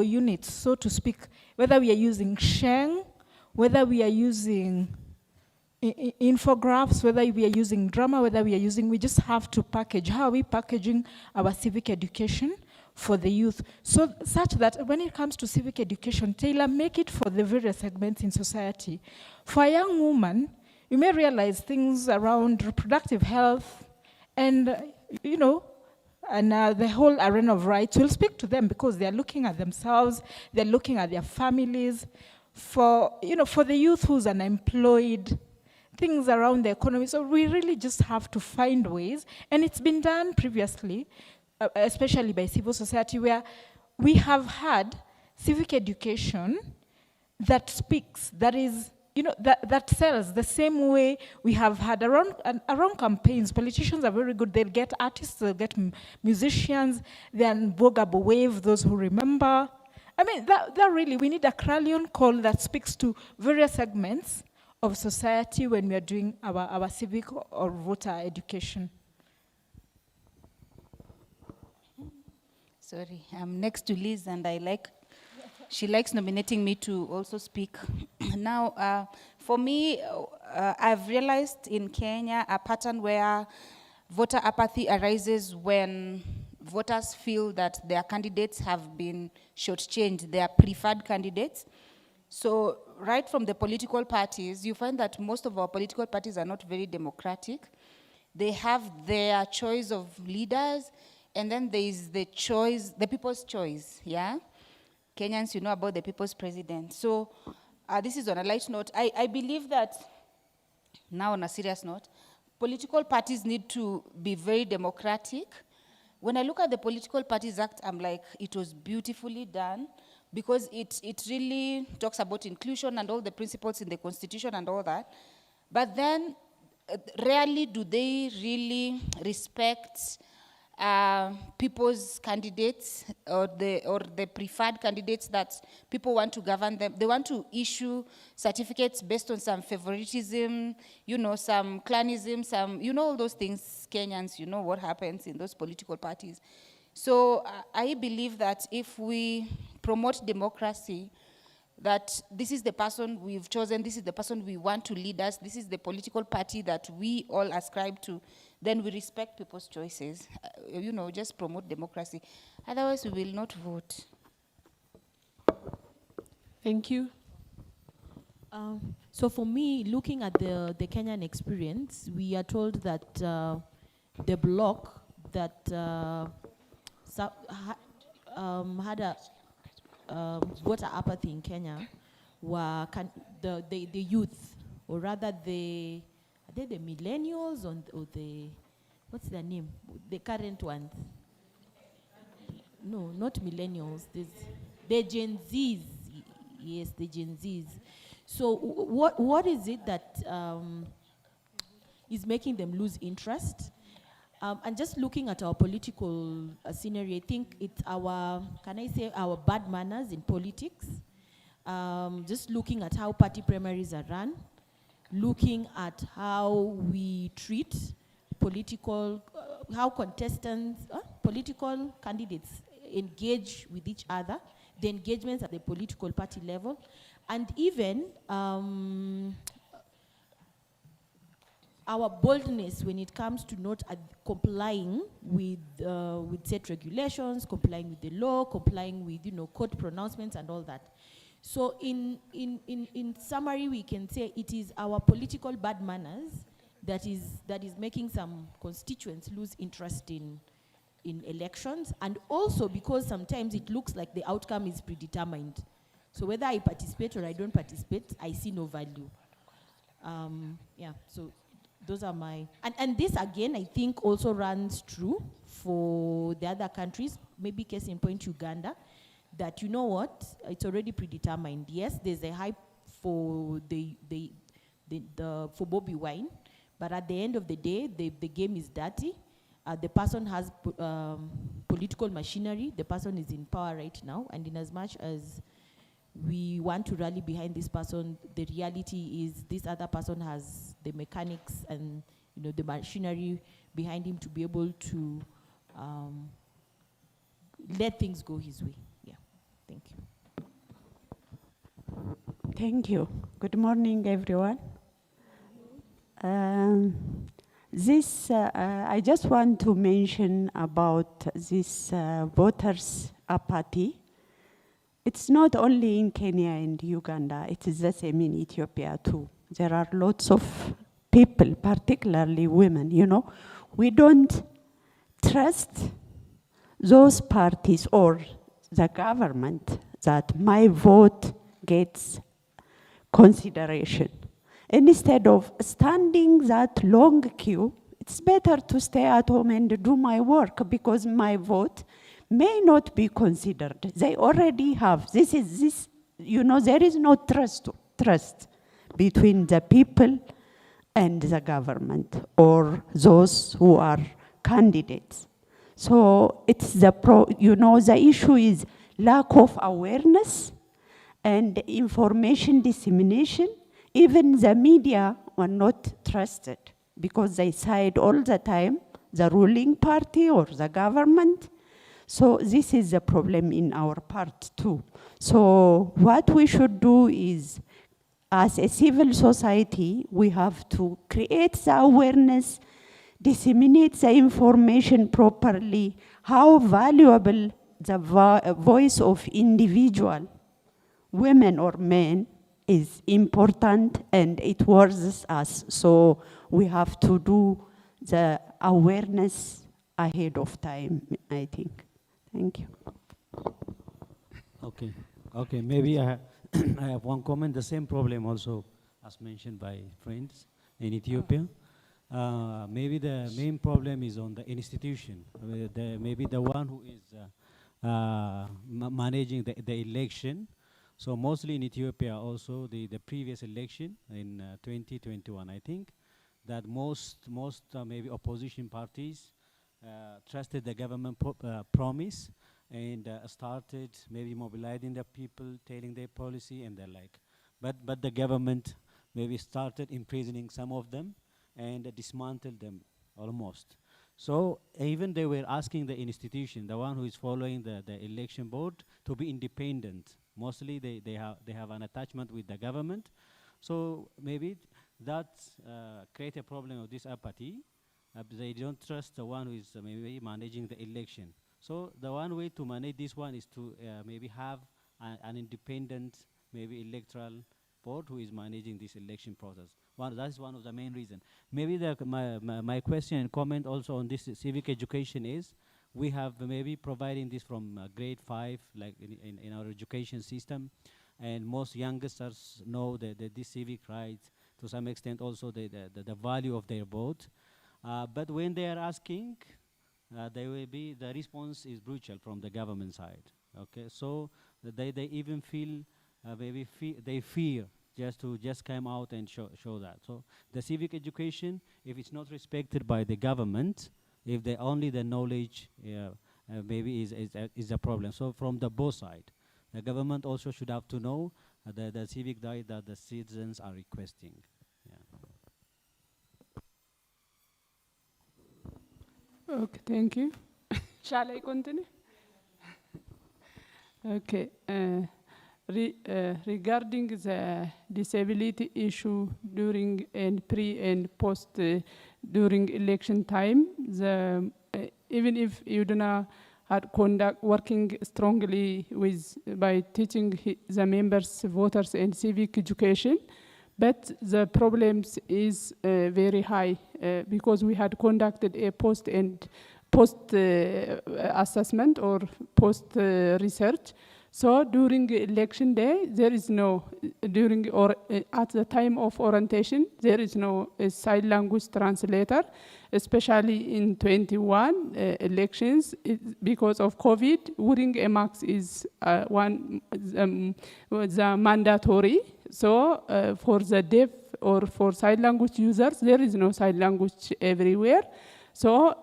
units, so to speak, whether we are using Sheng, whether we are using infographics, whether we are using drama, we just have to package. How are we packaging our civic education for the youth? So such that when it comes to civic education, make it for the various segments in society. For a young woman, you may realize things around reproductive health and, the whole arena of rights will speak to them because they're looking at themselves, they're looking at their families. For the youth who's unemployed, things around the economy. So we really just have to find ways, and it's been done previously, especially by civil society, where we have had civic education that speaks, that is, that sells the same way we have had around campaigns. Politicians are very good. They'll get artists, they'll get musicians, then Bogabo Wave, those who remember. I mean, that really, we need a clarion call that speaks to various segments of society when we are doing our civic or voter education. Sorry, I'm next to Liz, and she likes nominating me to also speak. Now, for me, I've realized in Kenya a pattern where voter apathy arises when voters feel that their candidates have been shortchanged, their preferred candidates. So right from the political parties, you find that most of our political parties are not very democratic. They have their choice of leaders, and then there is the people's choice, yeah? Kenyans, you know about the people's president. So this is on a light note. I believe that, now on a serious note, political parties need to be very democratic. When I look at the Political Parties Act, I'm like, it was beautifully done, because it really talks about inclusion and all the principles in the Constitution and all that. But then rarely do they really respect people's candidates or the preferred candidates that people want to govern them. They want to issue certificates based on some favoritism, you know, some clanism, some, you know, all those things, Kenyans, you know what happens in those political parties. So I believe that if we promote democracy, that this is the person we've chosen, this is the person we want to lead us, this is the political party that we all ascribe to, then we respect people's choices. You know, just promote democracy. Otherwise, we will not vote. Thank you. So for me, looking at the Kenyan experience, we are told that the bloc that had a voter apathy in Kenya were the youth, or rather are they the millennials or the, what's their name? The current ones. No, not millennials. The Gen Zs. Yes, the Gen Zs. So what is it that is making them lose interest? And just looking at our political scenario, I think it's our, can I say, our bad manners in politics. Just looking at how party primaries are run, looking at how we treat political, how contestants, political candidates engage with each other, the engagements at the political party level, and even our boldness when it comes to not complying with set regulations, complying with the law, complying with, you know, court pronouncements and all that. So in summary, we can say it is our political bad manners that is making some constituents lose interest in elections, and also because sometimes it looks like the outcome is predetermined. So whether I participate or I don't participate, I see no value. Yeah, so those are my, and this again, I think also runs true for the other countries, maybe case in point Uganda, that, you know what, it's already predetermined. Yes, there's a hype for for Bobby Wine, but at the end of the day, the game is dirty. The person has political machinery, the person is in power right now, and in as much as we want to rally behind this person, the reality is this other person has the mechanics and, you know, the machinery behind him to be able to let things go his way. Yeah, thank you. Thank you. Good morning, everyone. I just want to mention about this voters' apathy. It's not only in Kenya and Uganda, it is the same in Ethiopia too. There are lots of people, particularly women, you know. We don't trust those parties or the government that my vote gets consideration. Instead of standing that long queue, it's better to stay at home and do my work because my vote may not be considered. They already have. You know, there is no trust between the people and the government or those who are candidates. So it's you know, the issue is lack of awareness and information dissemination. Even the media are not trusted because they side all the time the ruling party or the government. So this is a problem in our part too. So what we should do is, as a civil society, we have to create the awareness, disseminate the information properly, how valuable the voice of individual, women or men, is important and it worths us. So we have to do the awareness ahead of time, I think. Thank you. Okay, maybe I have one comment. The same problem also as mentioned by friends in Ethiopia. Maybe the main problem is on the institution. Maybe the one who is managing the election So mostly in Ethiopia also, the previous election in 2021, I think, that most maybe opposition parties trusted the government promise and started maybe mobilizing the people, telling their policy and the like. But the government maybe started imprisoning some of them and dismantled them almost. So even they were asking the institution, the one who is following the election board, to be independent. Mostly they have an attachment with the government. So maybe that create a problem of this apathy. They don't trust the one who is maybe managing the election. So the one way to manage this one is to maybe have an independent, maybe electoral board who is managing this election process. That's one of the main reasons. Maybe my question and comment also on this civic education is, we have maybe providing this from grade 5, like in our education system, and most youngsters know that this civic rights, to some extent also the value of their vote. But when they are asking, the response is brutal from the government side. Okay, so they even feel they fear just come out and show that. So the civic education, if it's not respected by the government, if only the knowledge maybe is a problem. So from the both side, the government also should have to know the civic right that the citizens are requesting. Okay, thank you. Shall I continue? Okay. Regarding the disability issue during and pre and post during election time, even if UDNA had working strongly by teaching the members, voters, and civic education, but the problems is very high because we had conducted a post assessment or post research. So during election day, there is no, at the time of orientation, there is no sign language translator, especially in 21 elections. Because of COVID, wearing a mask is the mandatory. So for the deaf or for sign language users, there is no sign language everywhere. So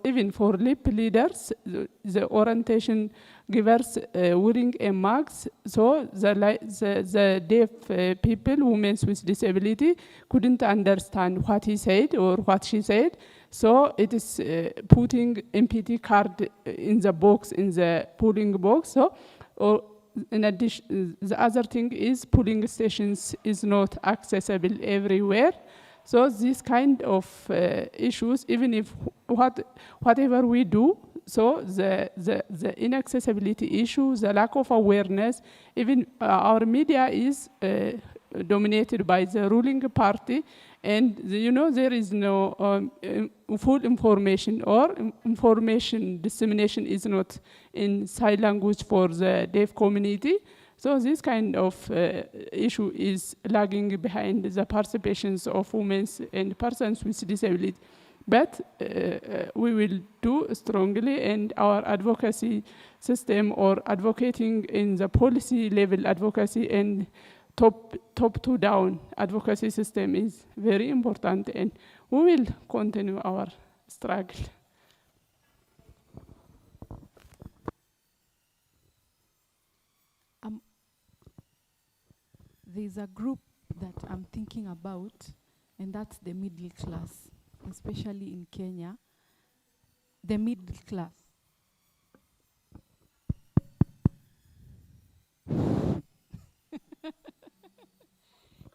even for lip leaders, the orientation givers wearing a mask, so the deaf people, women with disability, couldn't understand what he said or what she said. So it is putting MPT card in the box, in the polling box. So, in addition, the other thing is polling stations is not accessible everywhere. So this kind of issues, even if whatever we do, so the inaccessibility issue, the lack of awareness, even our media is dominated by the ruling party, and there is no full information, or information dissemination is not in sign language for the deaf community. So this kind of issue is lagging behind the participations of women and persons with disability. But we will do strongly, and our advocacy system, or advocating in the policy level advocacy and top to down advocacy system, is very important, and we will continue our struggle. There's a group that I'm thinking about, and that's the middle class, especially in Kenya. The middle class.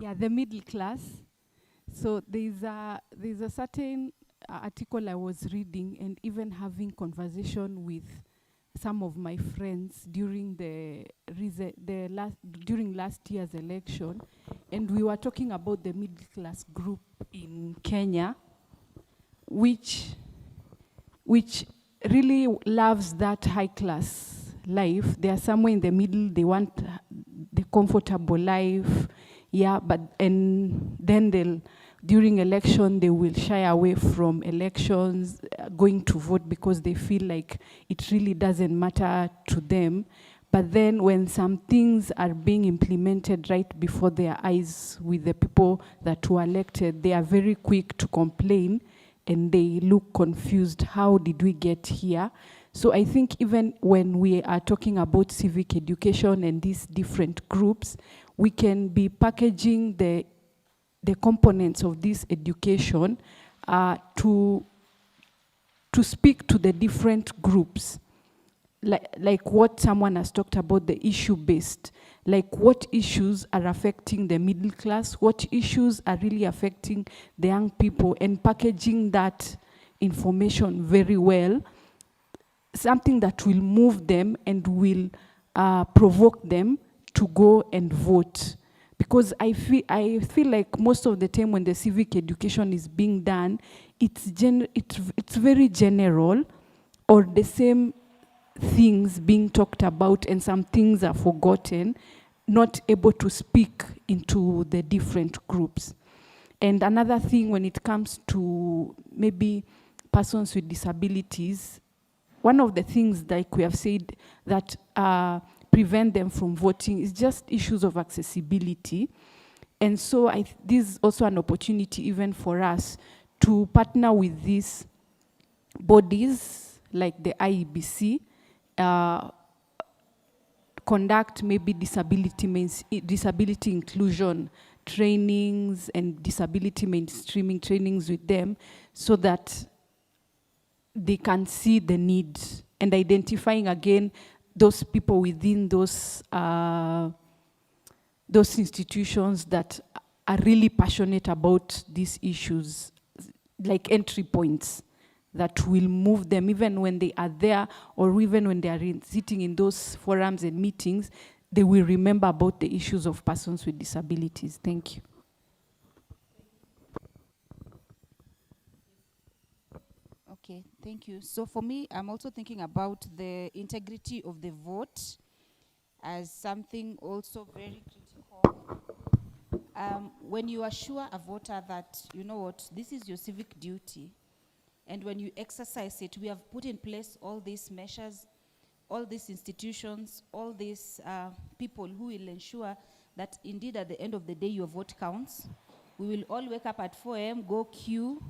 Yeah, the middle class. So there's a certain article I was reading, and even having conversation with some of my friends during during last year's election, and we were talking about the middle class group in Kenya, which really loves that high class life. They are somewhere in the middle. They want the comfortable life, yeah. And then during election, they will shy away from elections, going to vote, because they feel like it really doesn't matter to them. But then when some things are being implemented right before their eyes with the people that were elected, they are very quick to complain and they look confused. How did we get here? So I think even when we are talking about civic education and these different groups, we can be packaging the components of this education to speak to the different groups. Like what someone has talked about, the issue-based, like what issues are affecting the middle class, what issues are really affecting the young people, and packaging that information very well, something that will move them and will provoke them to go and vote. Because I feel like most of the time when the civic education is being done, it's very general, or the same things being talked about and some things are forgotten, not able to speak into the different groups. And another thing when it comes to maybe persons with disabilities, one of the things like we have said that prevent them from voting is just issues of accessibility. And so this is also an opportunity even for us to partner with these bodies like the IEBC, conduct maybe disability inclusion trainings and disability mainstreaming trainings with them, so that they can see the need, and identifying again those people within those institutions that are really passionate about these issues, like entry points that will move them even when they are there, or even when they are sitting in those forums and meetings, they will remember about the issues of persons with disabilities. Thank you. Okay, thank you. So for me, I'm also thinking about the integrity of the vote as something also very critical. When you assure a voter that, you know what, this is your civic duty, and when you exercise it, we have put in place all these measures, all these institutions, all these people who will ensure that indeed at the end of the day your vote counts. We will all wake up at 4 a.m., go queue,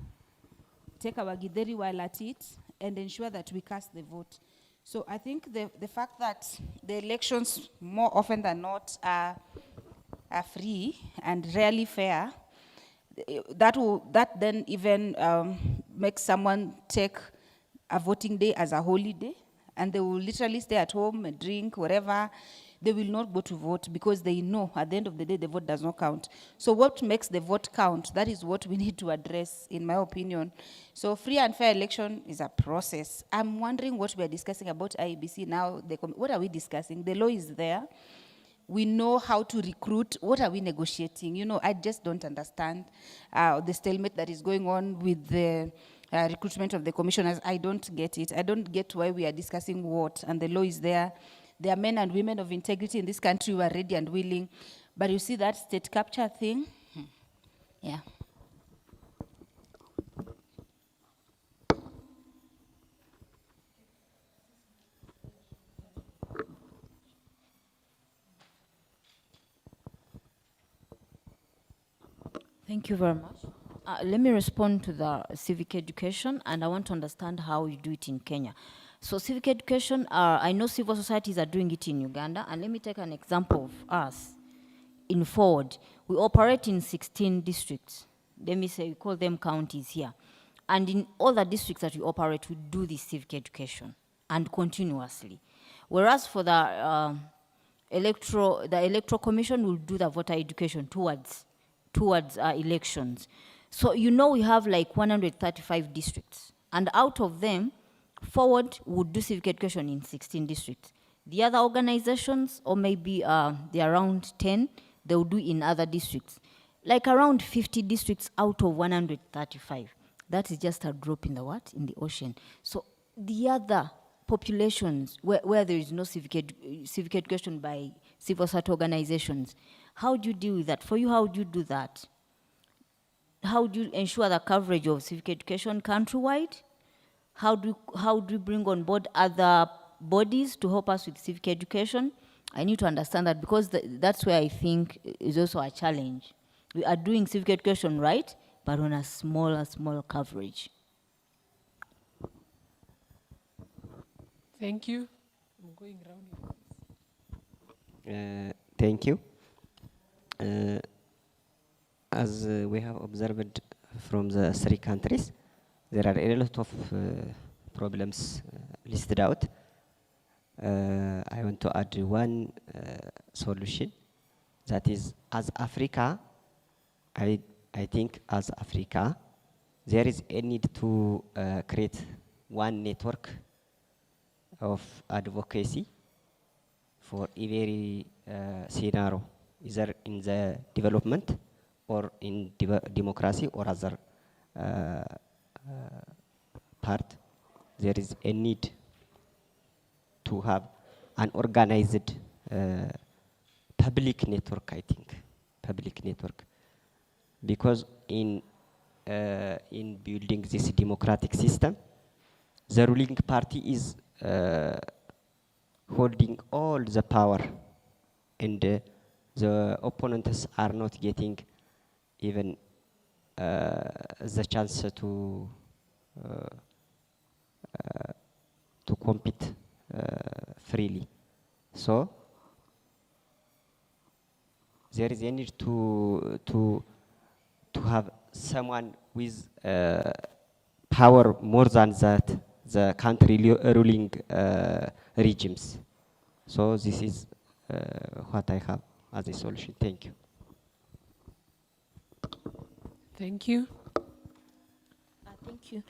take our githeri while at it, and ensure that we cast the vote. So I think the fact that the elections more often than not are free and rarely fair, that then even makes someone take a voting day as a holiday, and they will literally stay at home and drink, whatever. They will not go to vote because they know at the end of the day the vote does not count. So what makes the vote count? That is what we need to address, in my opinion. So free and fair election is a process. I'm wondering what we are discussing about IEBC now. What are we discussing? The law is there. We know how to recruit. What are we negotiating? You know, I just don't understand the stalemate that is going on with the recruitment of the commissioners. I don't get it. I don't get why we are discussing what, and the law is there. There are men and women of integrity in this country who are ready and willing. But you see that state capture thing? Yeah. Thank you very much. Let me respond to the civic education, and I want to understand how you do it in Kenya. So civic education, I know civil societies are doing it in Uganda, and let me take an example of us. In FOWODE, we operate in 16 districts. Let me say, we call them counties here. And in all the districts that we operate, we do this civic education, and continuously. Whereas for the electoral commission will do the voter education towards elections. So you know we have like 135 districts, and out of them, FOWODE would do civic education in 16 districts. The other organizations, or maybe they're around 10, they will do in other districts. Like around 50 districts out of 135. That is just a drop in the what? In the ocean. So the other populations where there is no civic education by civil society organizations, how do you deal with that? For you, how do you do that? How do you ensure the coverage of civic education countrywide? How do you bring on board other bodies to help us with civic education. I need to understand that, because that's where I think is also a challenge. We are doing civic education right, but on a smaller coverage. Thank you. I'm going around here. Thank you. As we have observed from the 3 countries, there are a lot of problems listed out. I want to add one solution, that is, as Africa, I think as Africa, there is a need to create one network of advocacy for every scenario, either in the development or in democracy or other part. There is a need to have an organized public network, I think, public network. Because in building this democratic system, the ruling party is holding all the power, and the opponents are not getting even the chance to compete freely. So there is a need to have someone with power more than that the country ruling regimes. So this is what I have as a solution. Thank you. Thank you. Thank you.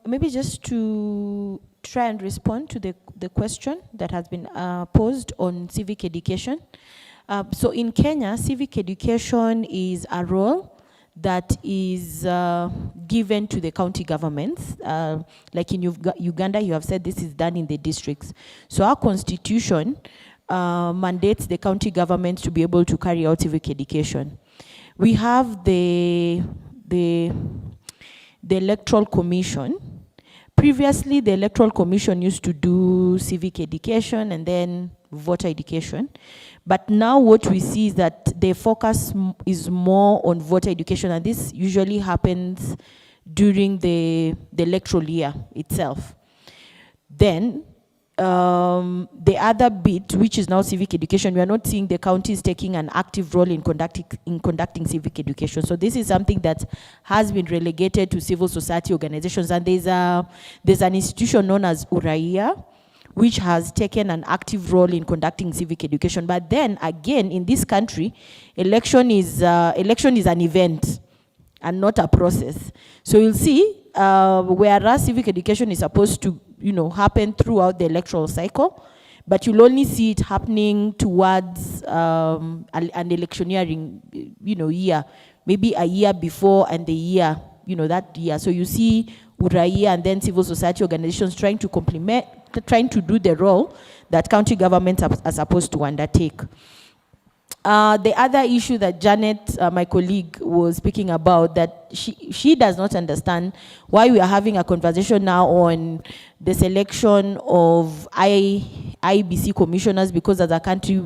Maybe just to try and respond to the question that has been posed on civic education. So in Kenya, civic education is a role that is given to the county governments. Like in Uganda, you have said this is done in the districts. So our constitution mandates the county governments to be able to carry out civic education. We have the Electoral Commission. Previously, the Electoral Commission used to do civic education and then voter education. But now what we see is that the focus is more on voter education, and this usually happens during the electoral year itself. Then, the other bit, which is now civic education, we are not seeing the counties taking an active role in conducting civic education. So this is something that has been relegated to civil society organizations, and there's an institution known as URAIA, which has taken an active role in conducting civic education. But then again, in this country, election is an event and not a process. So you'll see, whereas civic education is supposed to happen throughout the electoral cycle, but you'll only see it happening towards an electioneering year, maybe a year before and the year, that year. So you see URAIA and then civil society organizations trying to do the role that county governments are supposed to undertake. The other issue that Janet, my colleague, was speaking about, that she does not understand why we are having a conversation now on the selection of IBC commissioners, because as a country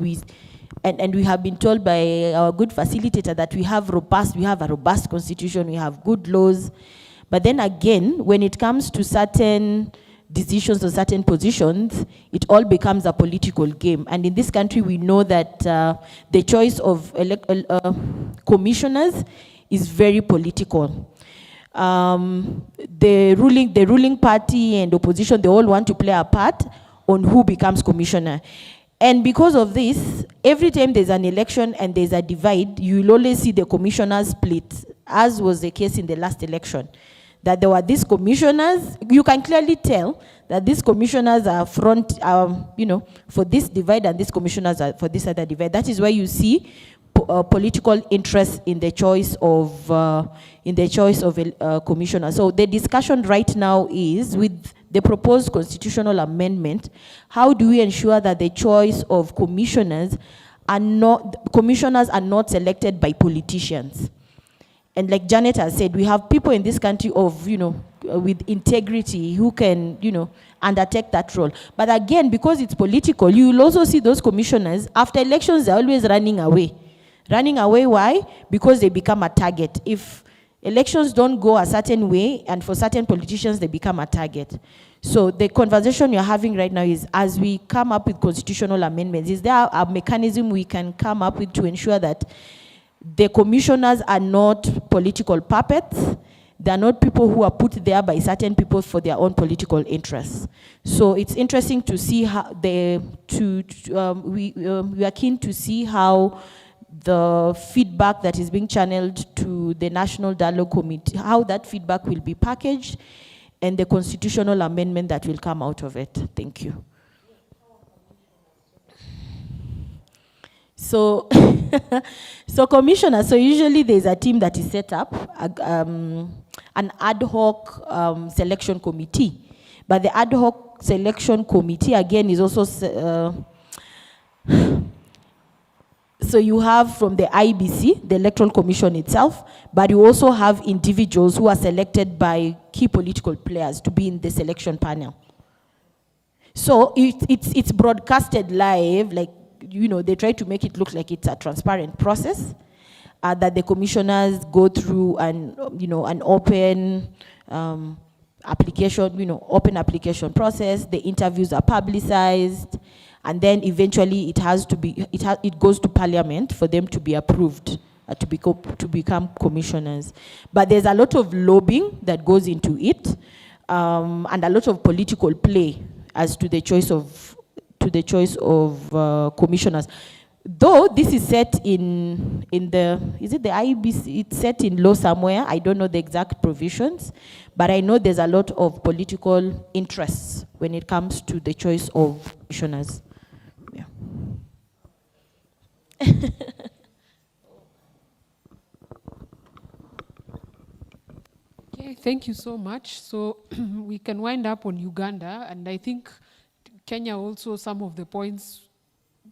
and we have been told by our good facilitator that we have a robust constitution, we have good laws. But then again, when it comes to certain decisions or certain positions, it all becomes a political game. And in this country, we know that the choice of commissioners is very political. The ruling party and opposition, they all want to play a part on who becomes commissioner. And because of this, every time there's an election and there's a divide, you will always see the commissioners split, as was the case in the last election. That there were these commissioners, you can clearly tell that these commissioners are for this divide, and these commissioners are for this other divide. That is why you see political interest in the choice of a commissioner. So the discussion right now is, with the proposed constitutional amendment, how do we ensure that the choice of commissioners are not selected by politicians? And like Janet has said, we have people in this country of, with integrity who can, undertake that role. But again, because it's political, you will also see those commissioners, after elections, they're always running away. Running away, why? Because they become a target. If elections don't go a certain way, and for certain politicians, they become a target. So the conversation you're having right now is, as we come up with constitutional amendments, is there a mechanism we can come up with to ensure that the commissioners are not political puppets? They are not people who are put there by certain people for their own political interests. So it's interesting to see how we are keen to see how the feedback that is being channeled to the National Dialogue Committee, how that feedback will be packaged, and the constitutional amendment that will come out of it. Thank you. So, so commissioners, so usually there's a team that is set up, an ad hoc selection committee. But the ad hoc selection committee, again, is also, so you have from the IBC, the Electoral Commission itself, but you also have individuals who are selected by key political players to be in the selection panel. So it's broadcasted live, like, they try to make it look like it's a transparent process, that the commissioners go through an open application, open application process. The interviews are publicized, and then eventually it goes to Parliament for them to be approved to become commissioners. But there's a lot of lobbying that goes into it, and a lot of political play as to the choice of commissioners. Though this is set in is it the IBC? It's set in law somewhere. I don't know the exact provisions, but I know there's a lot of political interests when it comes to the choice of commissioners. Yeah. Okay, thank you so much. So we can wind up on Uganda, and I think Kenya also, some of the points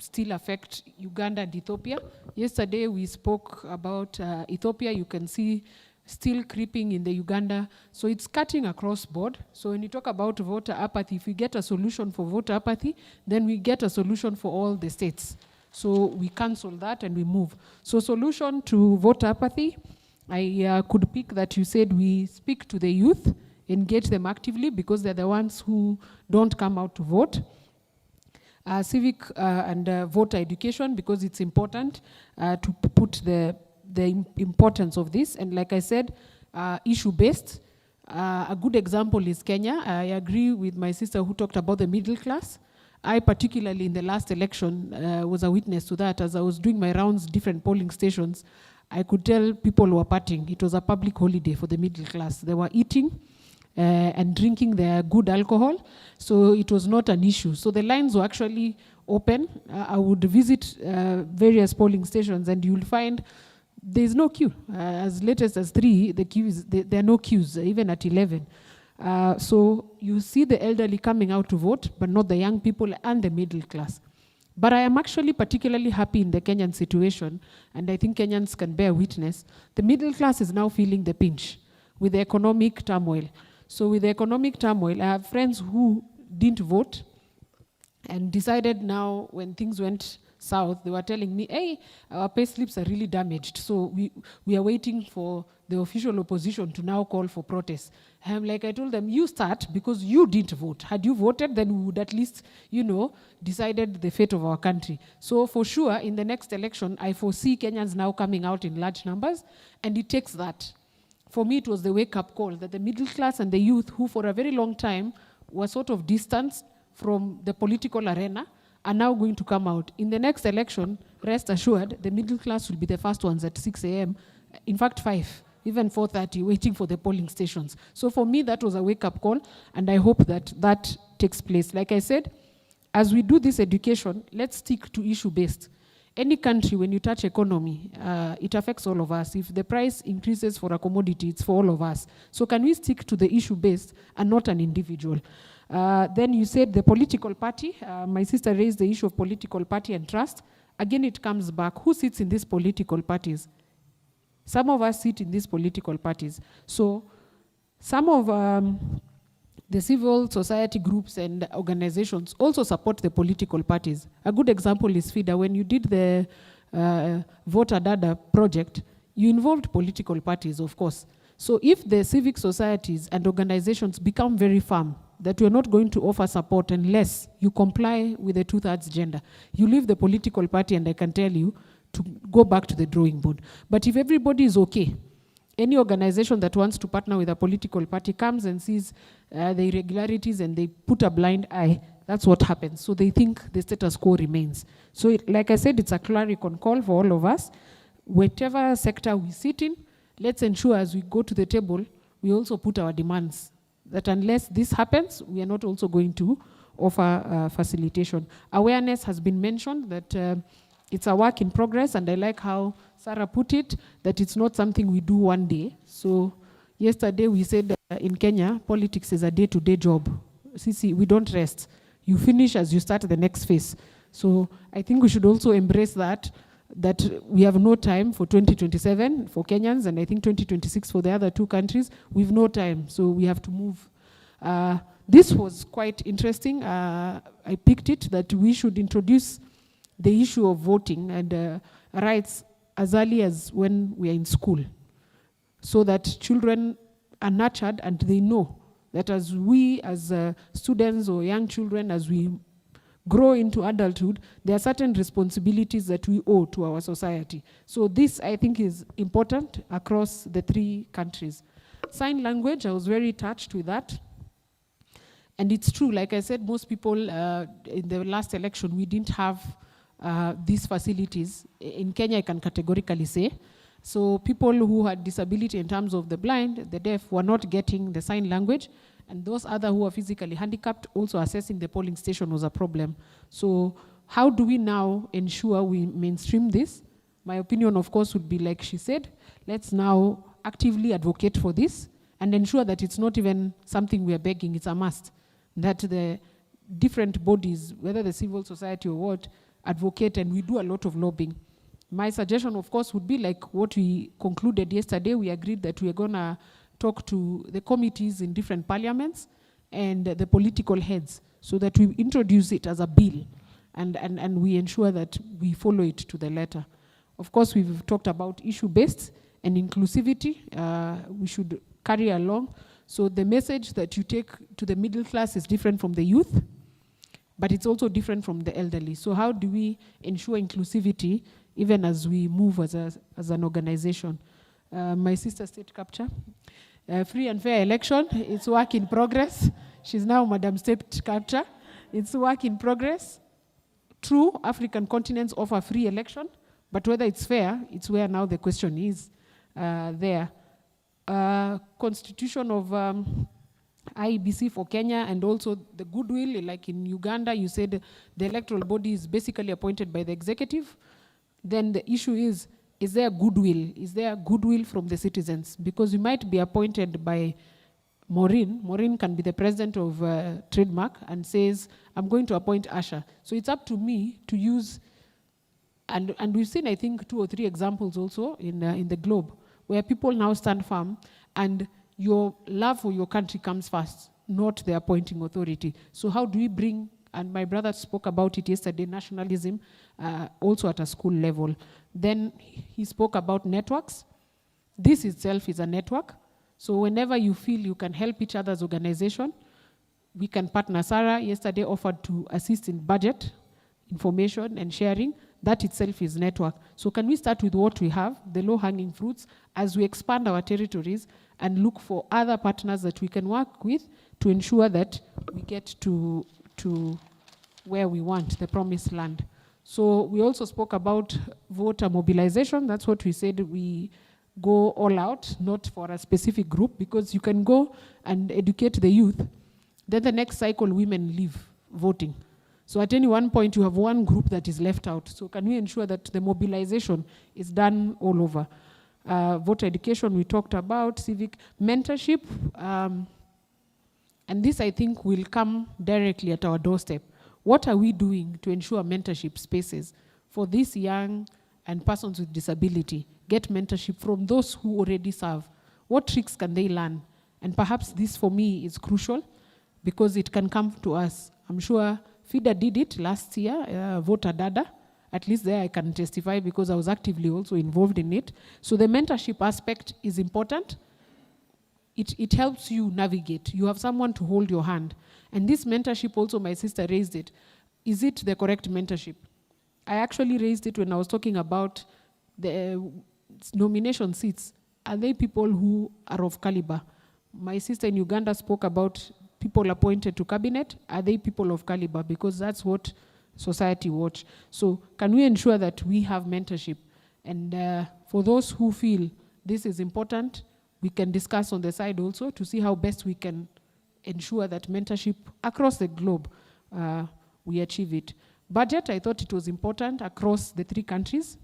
still affect Uganda and Ethiopia. Yesterday we spoke about Ethiopia. You can see still creeping in the Uganda. So it's cutting across board. So when you talk about voter apathy, if we get a solution for voter apathy, then we get a solution for all the states. So we cancel that and we move. So solution to voter apathy, I could pick that you said we speak to the youth, engage them actively because they're the ones who don't come out to vote. Civic and voter education, because it's important to put the importance of this. And like I said, issue-based. A good example is Kenya. I agree with my sister who talked about the middle class. I particularly in the last election was a witness to that. As I was doing my rounds, different polling stations, I could tell people were partying. It was a public holiday for the middle class. They were eating and drinking their good alcohol, so it was not an issue. So the lines were actually open. I would visit various polling stations and you'll find there's no queue. As latest as 3, the queues, there are no queues, even at 11. So you see the elderly coming out to vote, but not the young people and the middle class. But I am actually particularly happy in the Kenyan situation, and I think Kenyans can bear witness. The middle class is now feeling the pinch with the economic turmoil. So with the economic turmoil, I have friends who didn't vote and decided now when things went south, they were telling me, hey, our pay slips are really damaged. So we are waiting for the official opposition to now call for protests. I'm like, I told them, you start because you didn't vote. Had you voted, then we would at least, decided the fate of our country. So for sure, in the next election, I foresee Kenyans now coming out in large numbers, and it takes that. For me, it was the wake-up call that the middle class and the youth, who for a very long time were sort of distanced from the political arena, are now going to come out. In the next election, rest assured, the middle class will be the first ones at 6 a.m., in fact 5, even 4:30, waiting for the polling stations. So for me, that was a wake-up call, and I hope that that takes place. Like I said, as we do this education, let's stick to issue-based. Any country, when you touch economy, it affects all of us. If the price increases for a commodity, it's for all of us. So can we stick to the issue-based and not an individual? Then you said the political party. My sister raised the issue of political party and trust. Again, it comes back. Who sits in these political parties? Some of us sit in these political parties. So some of the civil society groups and organizations also support the political parties. A good example is FIDA. When you did the voter data project, you involved political parties, of course. So if the civic societies and organizations become very firm that you're not going to offer support unless you comply with the 2/3 gender, you leave the political party, and I can tell you to go back to the drawing board. But if everybody is okay, any organization that wants to partner with a political party comes and sees the irregularities and they put a blind eye, that's what happens. So they think the status quo remains. So like I said, it's a clarion call for all of us. Whatever sector we sit in, let's ensure as we go to the table, we also put our demands. That unless this happens, we are not also going to offer facilitation. Awareness has been mentioned, that it's a work in progress, and I like how Sarah put it, that it's not something we do one day. So yesterday we said in Kenya, politics is a day-to-day job. See, we don't rest. You finish as you start the next phase. So I think we should also embrace that we have no time for 2027 for Kenyans, and I think 2026 for the other two countries. We've no time, so we have to move. This was quite interesting. I picked it that we should introduce the issue of voting and rights as early as when we are in school, so that children are nurtured and they know that as we, as students or young children, as we grow into adulthood, there are certain responsibilities that we owe to our society. So this, I think, is important across the three countries. Sign language, I was very touched with that. And it's true, like I said, most people in the last election, we didn't have these facilities. In Kenya, I can categorically say. So people who had disability in terms of the blind, the deaf, were not getting the sign language. And those other who are physically handicapped, also accessing the polling station was a problem. So how do we now ensure we mainstream this? My opinion, of course, would be like she said, let's now actively advocate for this and ensure that it's not even something we are begging, it's a must. That the different bodies, whether the civil society or what, advocate, and we do a lot of lobbying. My suggestion, of course, would be like what we concluded yesterday. We agreed that we are gonna talk to the committees in different parliaments and the political heads so that we introduce it as a bill and we ensure that we follow it to the letter. Of course, we've talked about issue-based and inclusivity. We should carry along. So the message that you take to the middle class is different from the youth, but it's also different from the elderly. So how do we ensure inclusivity even as we move as an organization? My sister state capture. Free and fair election, it's work in progress. She's now Madam State Capture. It's work in progress. True, African continents offer free election, but whether it's fair, it's where now the question is there. Constitution of IEBC for Kenya, and also the goodwill, like in Uganda, you said the electoral body is basically appointed by the executive. Then the issue is there goodwill? Is there goodwill from the citizens? Because you might be appointed by Maureen. Maureen can be the president of Trademark and says, I'm going to appoint Asha. So it's up to me to use, and we've seen, I think, 2 or 3 examples also in the globe, where people now stand firm and your love for your country comes first, not the appointing authority. So how do we bring, and my brother spoke about it yesterday, nationalism, also at a school level. Then he spoke about networks. This itself is a network. So whenever you feel you can help each other's organization, we can partner. Sarah yesterday offered to assist in budget, information and sharing. That itself is network. So can we start with what we have, the low-hanging fruits, as we expand our territories and look for other partners that we can work with to ensure that we get to where we want, the promised land. So we also spoke about voter mobilization. That's what we said, we go all out, not for a specific group, because you can go and educate the youth. Then the next cycle, women leave voting. So at any one point, you have one group that is left out. So can we ensure that the mobilization is done all over? Voter education, we talked about, civic mentorship. And this, I think, will come directly at our doorstep. What are we doing to ensure mentorship spaces for these young and persons with disability get mentorship from those who already serve. What tricks can they learn? And perhaps this for me is crucial because it can come to us. I'm sure FIDA did it last year, Voter Dada. At least there I can testify because I was actively also involved in it. So the mentorship aspect is important. It helps you navigate. You have someone to hold your hand. And this mentorship also, my sister raised it. Is it the correct mentorship? I actually raised it when I was talking about the nomination seats. Are they people who are of caliber? My sister in Uganda spoke about people appointed to cabinet. Are they people of caliber? Because that's what society watch. So can we ensure that we have mentorship? And for those who feel this is important, we can discuss on the side also to see how best we can ensure that mentorship across the globe, we achieve it. Budget, I thought it was important across the 3 countries.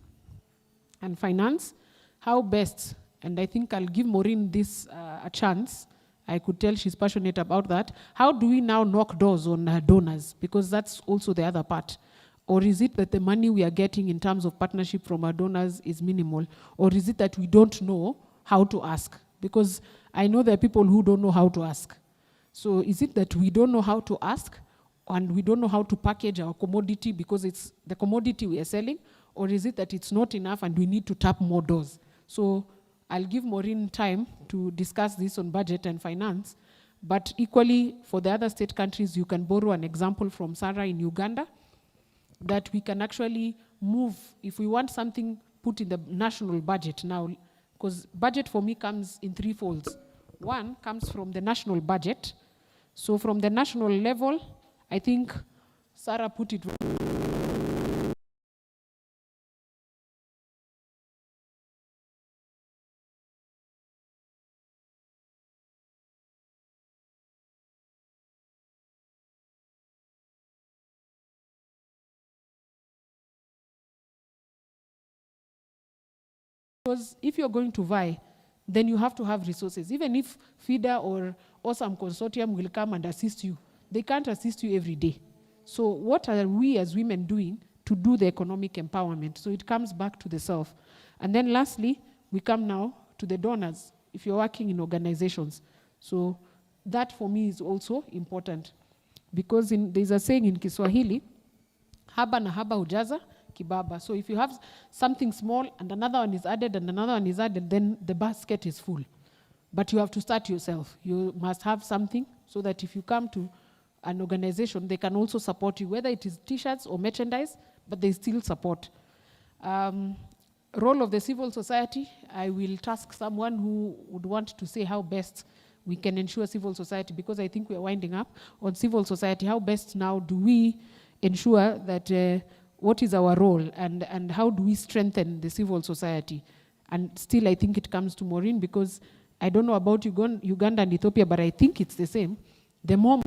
And finance, how best, and I think I'll give Maureen this a chance. I could tell she's passionate about that. How do we now knock doors on donors? Because that's also the other part. Or is it that the money we are getting in terms of partnership from our donors is minimal? Or is it that we don't know how to ask? Because I know there are people who don't know how to ask. So is it that we don't know how to ask and we don't know how to package our commodity because it's the commodity we are selling? Or is it that it's not enough and we need to tap more doors? So I'll give Maureen time to discuss this on budget and finance. But equally, for the other state countries, you can borrow an example from Sarah in Uganda, that we can actually move, if we want something put in the national budget now, because budget for me comes in 3 folds. One comes from the national budget. So from the national level, I think Sarah put it. Because if you're going to vie, then you have to have resources. Even if FIDA or some consortium will come and assist you, they can't assist you every day. So what are we as women doing to do the economic empowerment? So it comes back to the self. And then lastly, we come now to the donors, if you're working in organizations. So that for me is also important. Because there's a saying in Kiswahili, haba na haba hujaza kibaba. So if you have something small and another one is added and another one is added, then the basket is full. But you have to start yourself. You must have something so that if you come to an organization, they can also support you, whether it is t-shirts or merchandise, but they still support. Role of the civil society, I will task someone who would want to say how best we can ensure civil society, because I think we are winding up on civil society. How best now do we ensure that what is our role and how do we strengthen the civil society? And still, I think it comes to Maureen, because I don't know about Uganda and Ethiopia, but I think it's the same. The more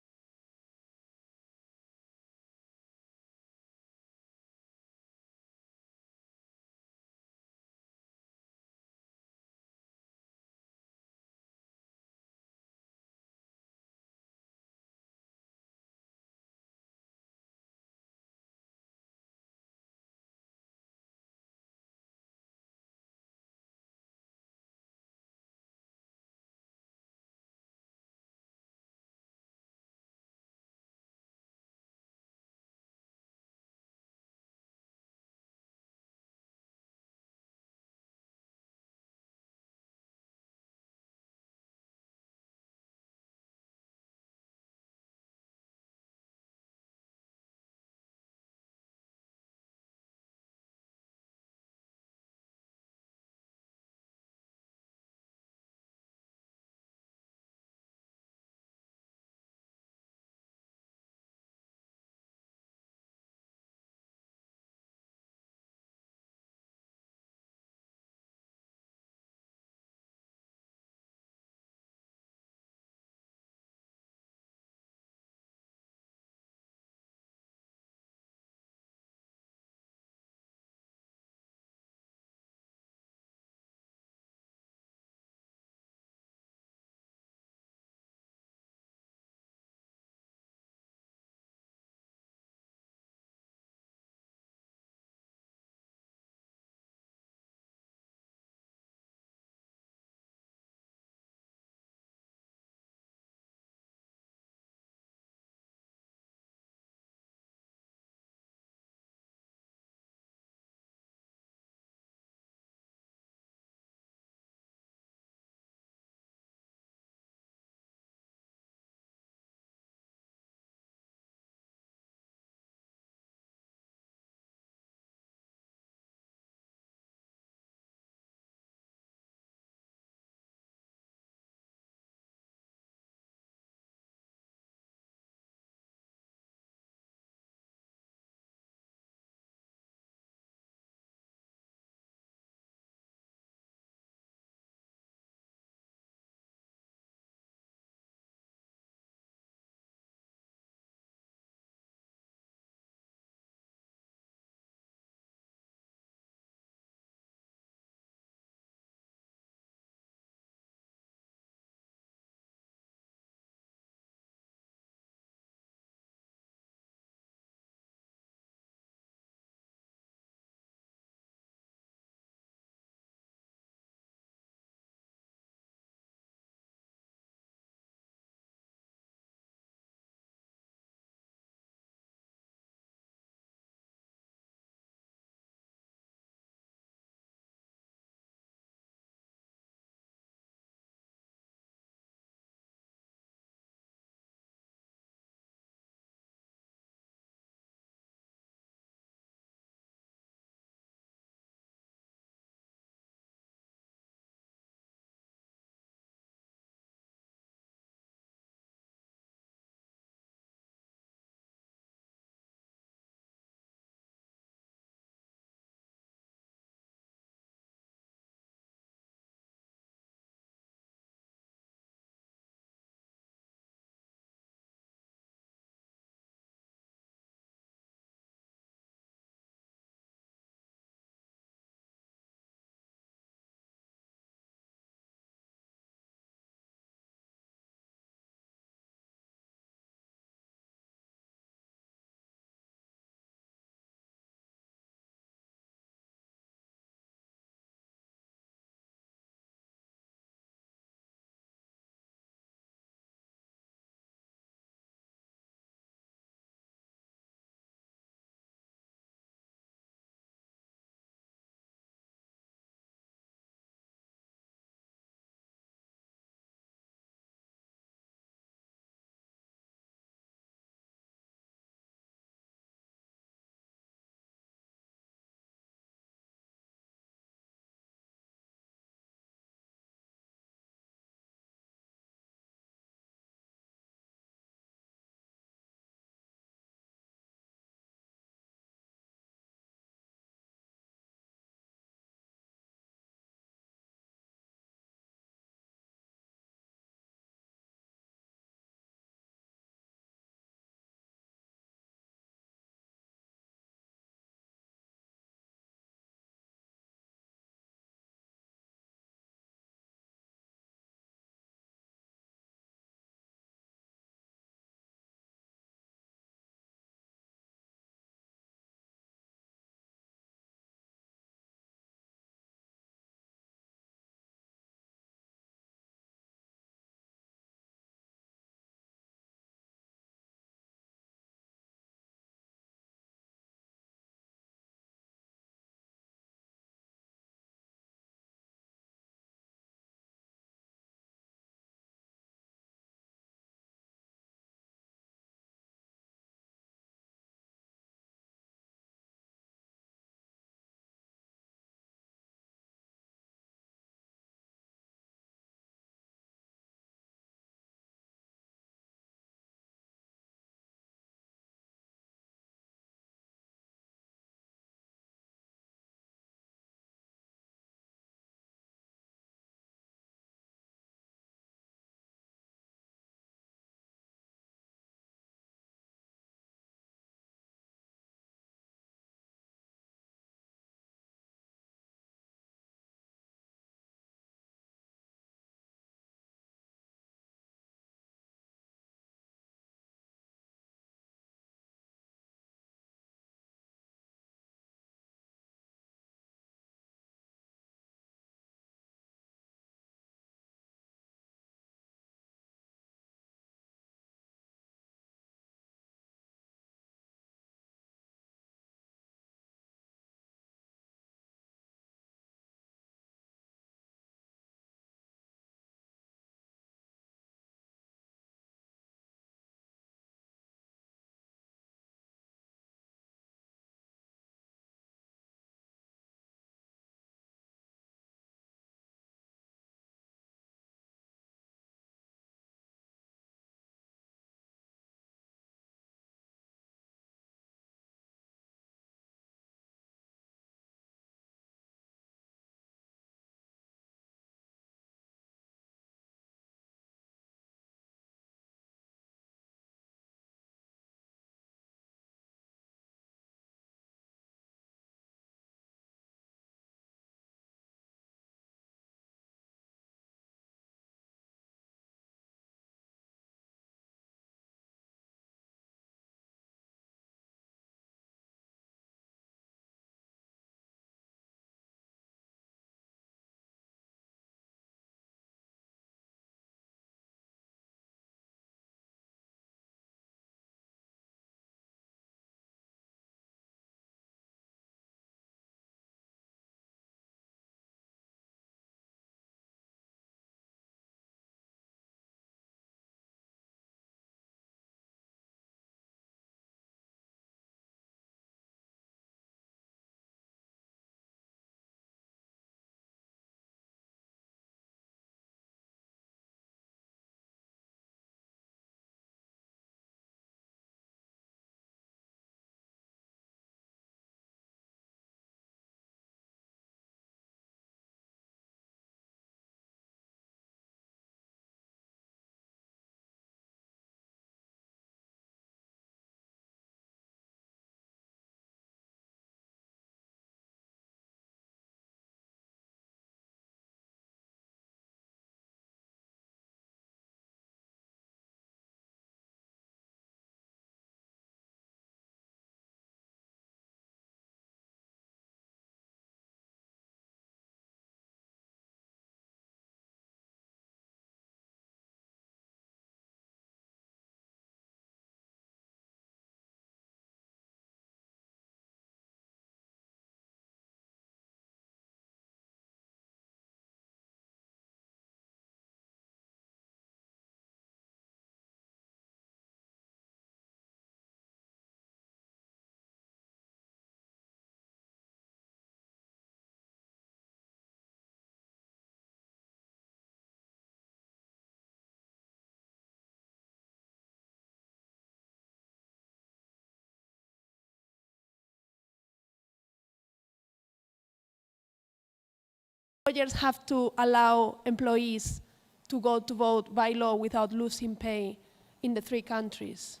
employers have to allow employees to go to vote by law without losing pay in the 3 countries?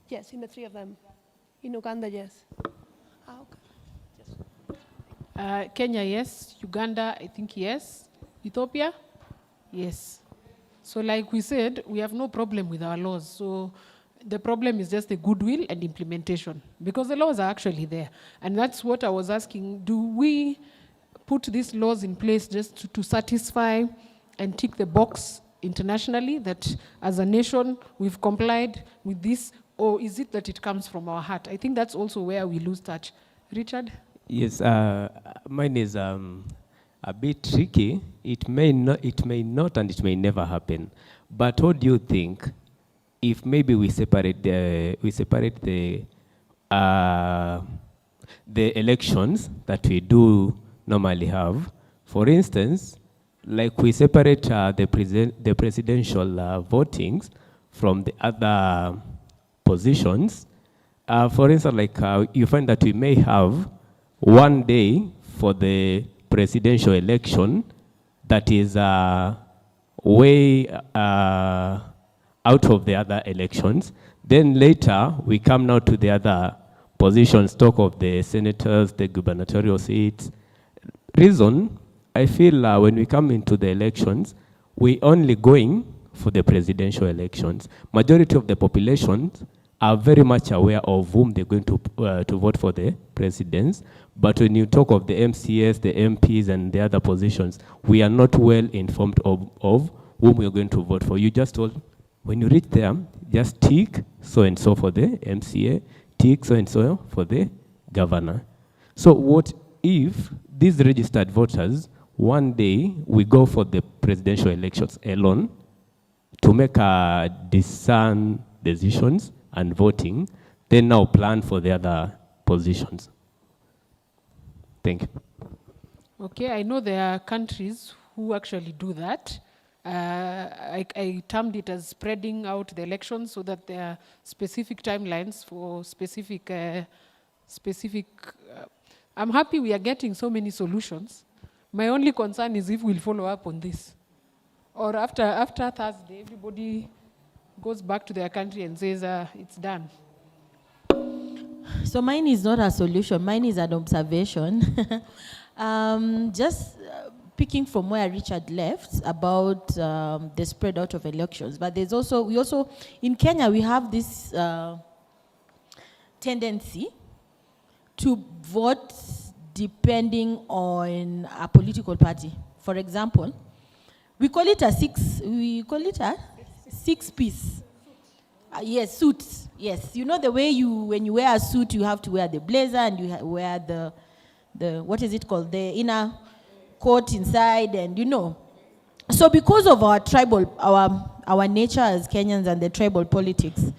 Yes, in the 3 of them. In Uganda, yes. Ah, okay. Kenya, yes. Uganda, I think yes. Ethiopia, yes. So like we said, we have no problem with our laws. So the problem is just the goodwill and implementation, because the laws are actually there. And that's what I was asking. Do we put these laws in place just to satisfy and tick the box internationally that as a nation we've complied with this, or is it that it comes from our heart? I think that's also where we lose touch. Richard? Yes, mine is a bit tricky. It may not, and it may never happen. But what do you think if maybe we separate the elections that we do normally have? For instance, like we separate the presidential votings from the other positions. For instance, like you find that we may have one day for the presidential election that is way out of the other elections. Then later we come now to the other positions, talk of the senators, the gubernatorial seats. Reason, I feel when we come into the elections, we only going for the presidential elections. Majority of the populations are very much aware of whom they're going to vote for the presidents. But when you talk of the MCS, the MPs, and the other positions, we are not well informed of whom we are going to vote for. You just told, when you reach there, just tick so-and-so for the MCA, tick so-and-so for the governor. So what if these registered voters, one day we go for the presidential elections alone to make discern decisions and voting, then now plan for the other positions? Thank you. Okay, I know there are countries who actually do that. I termed it as spreading out the elections so that there are specific timelines for specific. I'm happy we are getting so many solutions. My only concern is if we'll follow up on this. Or after Thursday, everybody goes back to their country and says it's done. So mine is not a solution, mine is an observation. Just picking from where Richard left about the spread out of elections. But there's also, in Kenya, we have this tendency to vote depending on a political party. For example, we call it a six-piece. Yes, suits. Yes, you know the way when you wear a suit, you have to wear the blazer and you wear the what is it called, the inner coat inside, and you know. So because of our tribal, our nature as Kenyans and the tribal politics,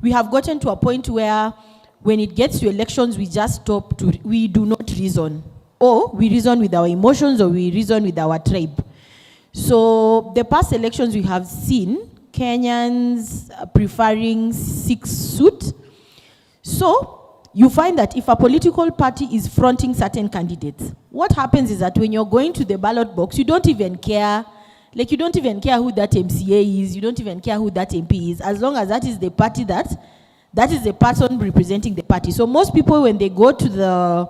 we have gotten to a point where when it gets to elections, we just stop we do not reason. Or we reason with our emotions, or we reason with our tribe. So the past elections we have seen Kenyans preferring six-suit. So you find that if a political party is fronting certain candidates, what happens is that when you're going to the ballot box, you don't even care. Like, you don't even care who that MCA is, you don't even care who that MP is, as long as that is the party that is the person representing the party. So most people, when they go to the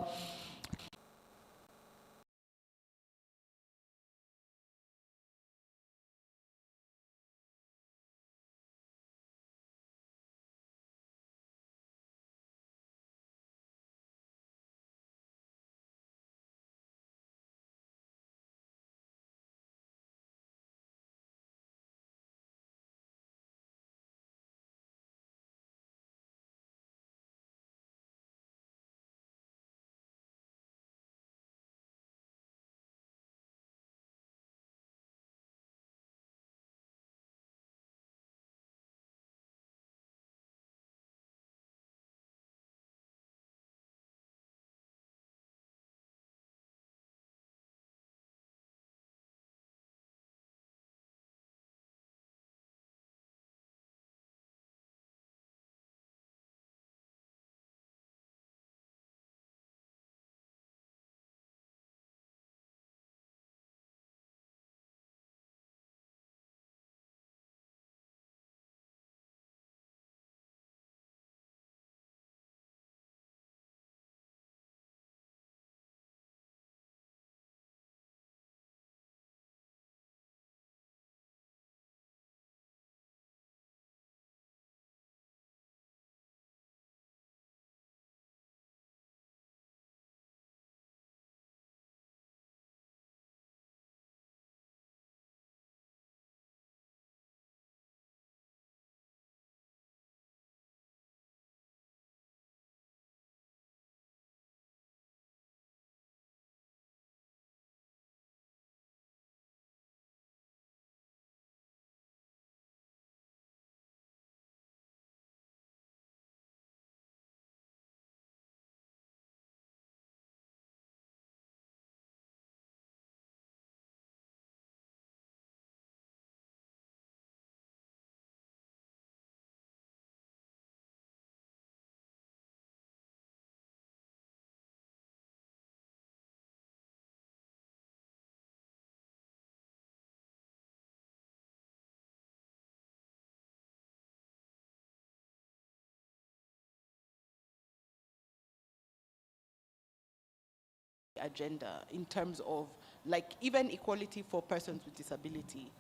agenda in terms of, like, even equality for persons with disability.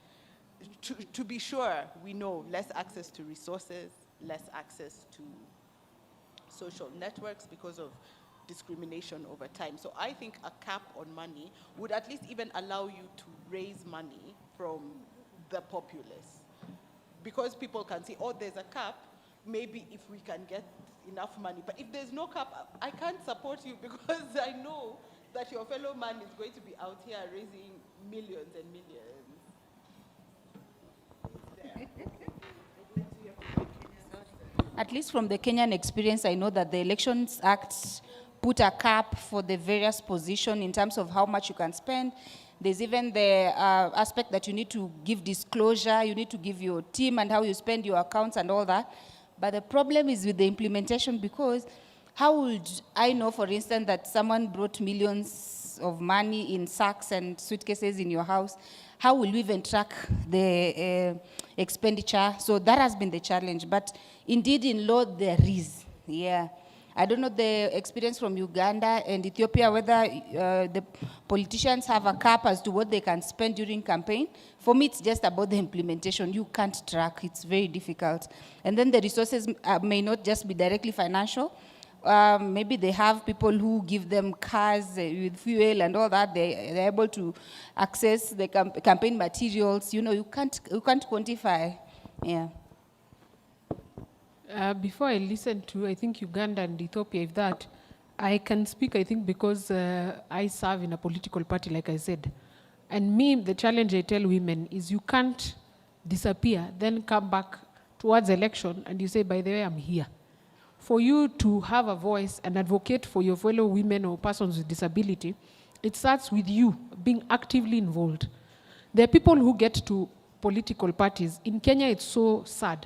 To be sure, we know less access to resources, less access to social networks because of discrimination over time. So I think a cap on money would at least even allow you to raise money from the populace. Because people can see, oh, there's a cap, maybe if we can get enough money. But if there's no cap, I can't support you because I know that your fellow man is going to be out here raising millions and millions. At least from the Kenyan experience, I know that the Elections Act put a cap for the various positions in terms of how much you can spend. There's even the aspect that you need to give disclosure, you need to give your team and how you spend your accounts and all that. But the problem is with the implementation, because how would I know, for instance, that someone brought millions of money in sacks and suitcases in your house? How will we even track the expenditure? So that has been the challenge. But indeed, in law, there is, yeah. I don't know the experience from Uganda and Ethiopia, whether the politicians have a cap as to what they can spend during campaign. For me, it's just about the implementation. You can't track, it's very difficult. And then the resources may not just be directly financial. Maybe they have people who give them cars with fuel and all that. They're able to access the campaign materials. You know, you can't quantify, yeah. Before I listen to, I think, Uganda and Ethiopia, if that, I can speak, I think, because I serve in a political party, like I said. And me, the challenge I tell women is you can't disappear, then come back towards election, and you say, by the way, I'm here. For you to have a voice and advocate for your fellow women or persons with disability, it starts with you being actively involved. There are people who get to political parties. In Kenya, it's so sad.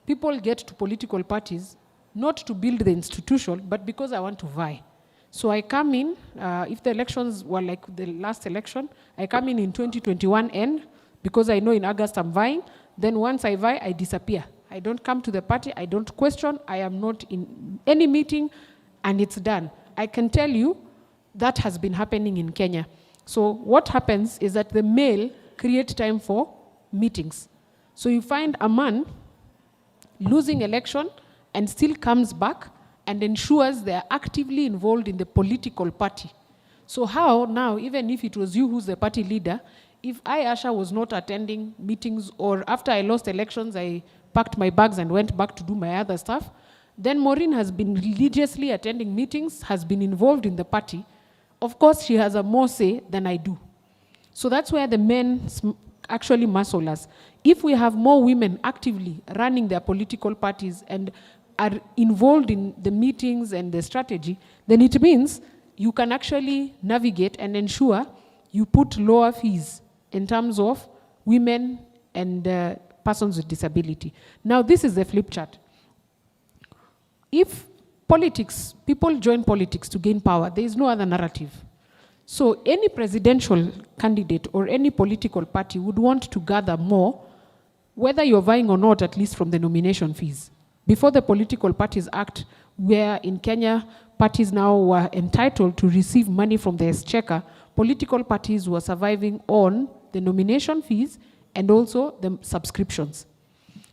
People get to political parties not to build the institution, but because I want to vie. So I come in, if the elections were like the last election, I come in 2021 end, because I know in August I'm vying. Then once I vie, I disappear. I don't come to the party, I don't question, I am not in any meeting, and it's done. I can tell you that has been happening in Kenya. So what happens is that the male create time for meetings. So you find a man losing election and still comes back and ensures they are actively involved in the political party. So how now, even if it was you who's the party leader, if I, Asha, was not attending meetings, or after I lost elections, I packed my bags and went back to do my other stuff, then Maureen has been religiously attending meetings, has been involved in the party. Of course, she has a more say than I do. So that's where the men actually muscle us. If we have more women actively running their political parties and are involved in the meetings and the strategy, then it means you can actually navigate and ensure you put lower fees in terms of women and persons with disability. Now, this is the flip chart. If politics, people join politics to gain power, there is no other narrative. So any presidential candidate or any political party would want to gather more, whether you're vying or not, at least from the nomination fees. Before the Political Parties Act, where in Kenya, parties now were entitled to receive money from the exchequer, political parties were surviving on the nomination fees and also the subscriptions.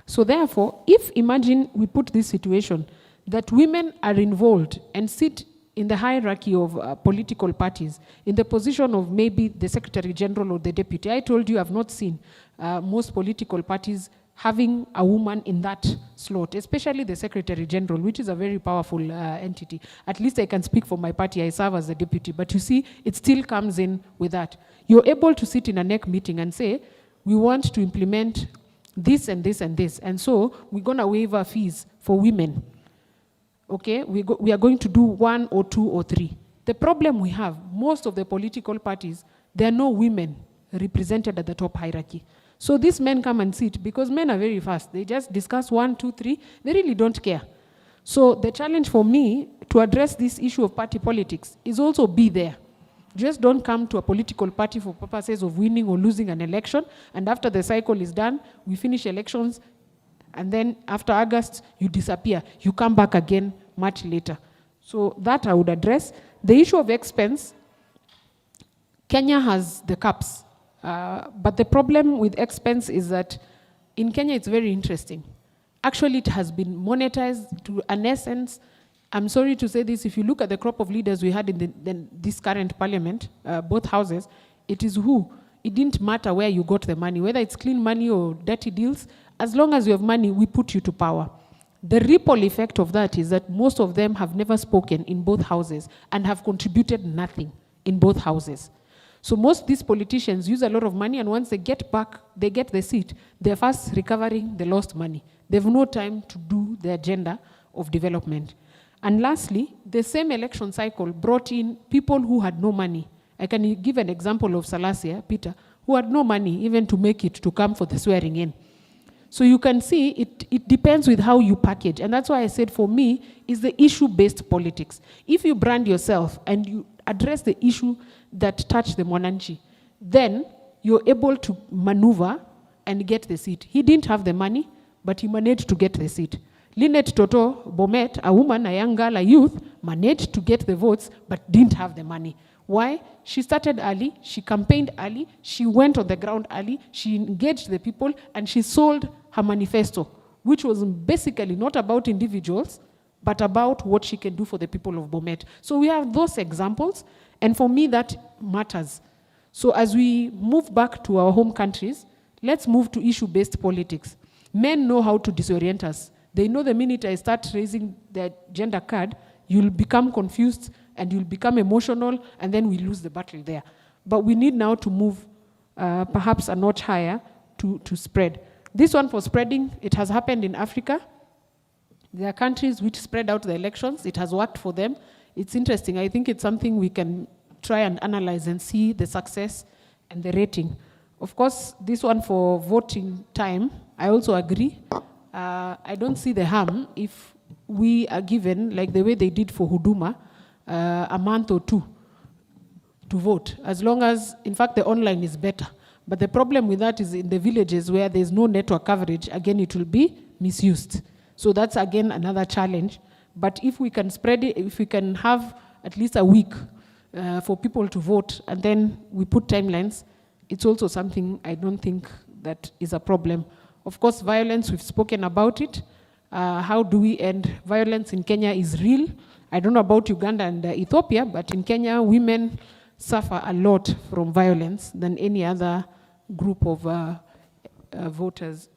So therefore, if imagine we put this situation that women are involved and sit in the hierarchy of political parties, in the position of maybe the Secretary General or the Deputy. I told you I've not seen most political parties having a woman in that slot, especially the Secretary General, which is a very powerful entity. At least I can speak for my party, I serve as the Deputy, but you see, it still comes in with that. You're able to sit in a NEC meeting and say, we want to implement this and this and this, and so we're gonna waive our fees for women. Okay, we are going to do 1 or 2 or 3. The problem we have, most of the political parties, there are no women represented at the top hierarchy. So these men come and sit, because men are very fast. They just discuss 1, 2, 3. They really don't care. So the challenge for me to address this issue of party politics is also be there. Just don't come to a political party for purposes of winning or losing an election, and after the cycle is done, we finish elections, and then after August, you disappear. You come back again much later. So that I would address. The issue of expense, Kenya has the caps. But the problem with expense is that in Kenya it's very interesting. Actually, it has been monetized to an essence. I'm sorry to say this, if you look at the crop of leaders we had in this current parliament, both houses, it is who? It didn't matter where you got the money, whether it's clean money or dirty deals. As long as you have money, we put you to power. The ripple effect of that is that most of them have never spoken in both houses and have contributed nothing in both houses. So most of these politicians use a lot of money, and once they get back, they get the seat, they're first recovering the lost money. They have no time to do the agenda of development. And lastly, the same election cycle brought in people who had no money. I can give an example of Salasia, Peter, who had no money even to make it to come for the swearing in. So you can see it depends with how you package. And that's why I said for me, is the issue-based politics. If you brand yourself and you address the issue that touch the Mwananchi, then you're able to maneuver and get the seat. He didn't have the money, but he managed to get the seat. Linet Toto Bomet, a woman, a young girl, a youth, managed to get the votes, but didn't have the money. Why? She started early, she campaigned early, she went on the ground early, she engaged the people, and she sold her manifesto, which was basically not about individuals, but about what she can do for the people of Bomet. So we have those examples, and for me that matters. So as we move back to our home countries, let's move to issue-based politics. Men know how to disorient us. They know the minute I start raising the gender card, you'll become confused and you'll become emotional, and then we lose the battle there. But we need now to move perhaps a notch higher to spread. This one for spreading, it has happened in Africa. There are countries which spread out the elections. It has worked for them. It's interesting. I think it's something we can try and analyze and see the success and the rating. Of course, this one for voting time, I also agree. I don't see the harm if we are given, like the way they did for Huduma, a month or two to vote, as long as, in fact, the online is better. But the problem with that is in the villages where there's no network coverage, again, it will be misused. So that's, again, another challenge. But if we can spread it, if we can have at least a week for people to vote, and then we put timelines, it's also something I don't think that is a problem. Of course, violence, we've spoken about it. How do we end? Violence in Kenya is real. I don't know about Uganda and Ethiopia, but in Kenya, women suffer a lot from violence than any other group of voters.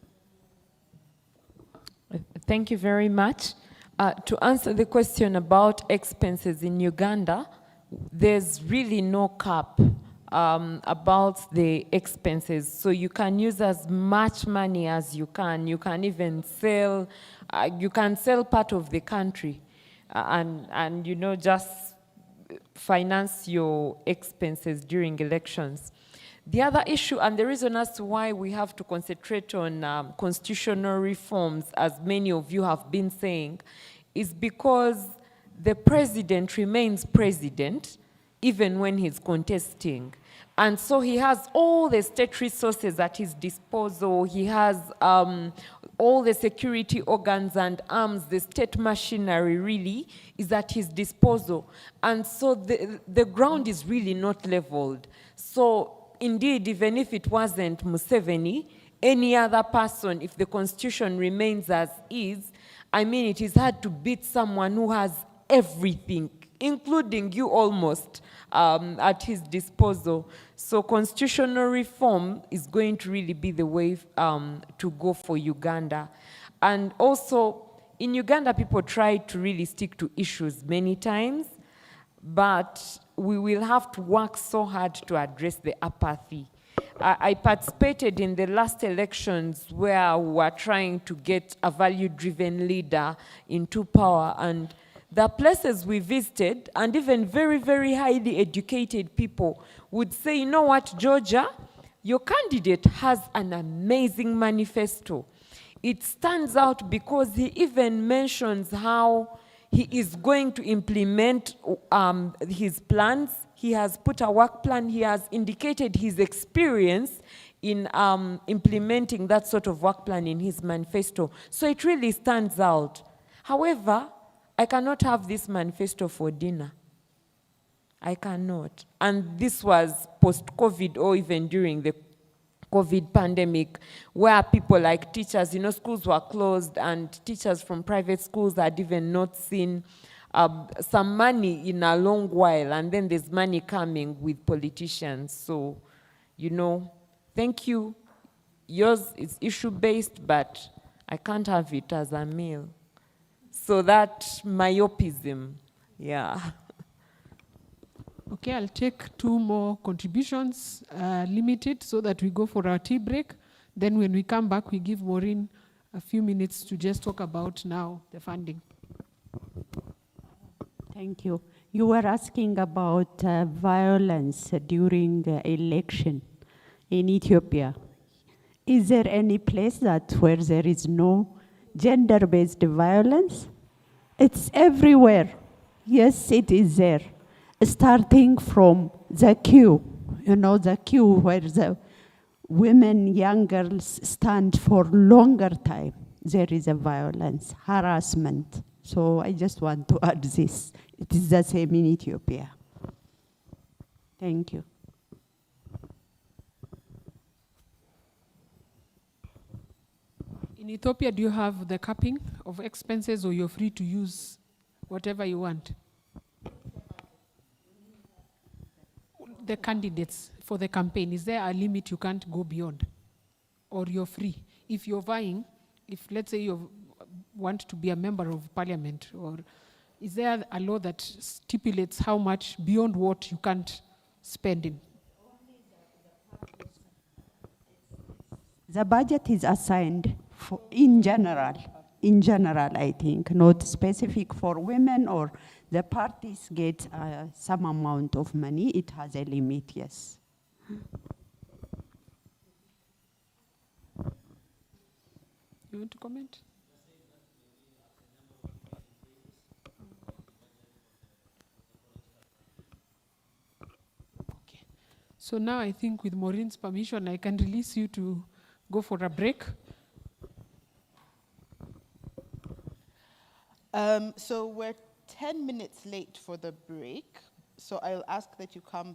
Thank you very much. To answer the question about expenses in Uganda, there's really no cap about the expenses. So you can use as much money as you can. You can even sell, you can sell part of the country and you know, just finance your expenses during elections. The other issue, and the reason as to why we have to concentrate on constitutional reforms, as many of you have been saying, is because the president remains president even when he's contesting. And so he has all the state resources at his disposal. He has all the security organs and arms. The state machinery really is at his disposal. And so the ground is really not leveled. So indeed, even if it wasn't Museveni, any other person, if the constitution remains as is, I mean, it is hard to beat someone who has everything, including you almost, at his disposal. So constitutional reform is going to really be the way to go for Uganda. And also, in Uganda, people try to really stick to issues many times, but we will have to work so hard to address the apathy. I participated in the last elections where we were trying to get a value-driven leader into power, and the places we visited, and even very, very highly educated people would say, you know what, Georgia, your candidate has an amazing manifesto. It stands out because he even mentions how he is going to implement his plans. He has put a work plan. He has indicated his experience in implementing that sort of work plan in his manifesto. So it really stands out. However, I cannot have this manifesto for dinner. I cannot. And this was post-COVID or even during the COVID pandemic, where people like teachers, you know, schools were closed and teachers from private schools had even not seen some money in a long while, and then there's money coming with politicians. So, you know, thank you. Yours is issue-based, but I can't have it as a meal. So that myopism, yeah. Okay, I'll take 2 more contributions, limited, so that we go for our tea break. Then when we come back, we give Maureen a few minutes to just talk about now the funding. Thank you. You were asking about violence during the election in Ethiopia. Is there any place where there is no gender-based violence? It's everywhere. Yes, it is there. Starting from the queue, you know, the queue where the women, young girls stand for longer time. There is a violence, harassment. So I just want to add this. It is the same in Ethiopia. Thank you. In Ethiopia, do you have the capping of expenses, or you're free to use whatever you want? The candidates for the campaign, is there a limit you can't go beyond? Or you're free? If you're vying, if let's say you want to be a member of parliament, or is there a law that stipulates how much beyond what you can't spend in? The budget is assigned for in general, I think, not specific for women, or the parties get some amount of money. It has a limit, yes. You want to comment? Okay. So now I think with Maureen's permission, I can release you to go for a break. So we're 10 minutes late for the break. So I'll ask that you come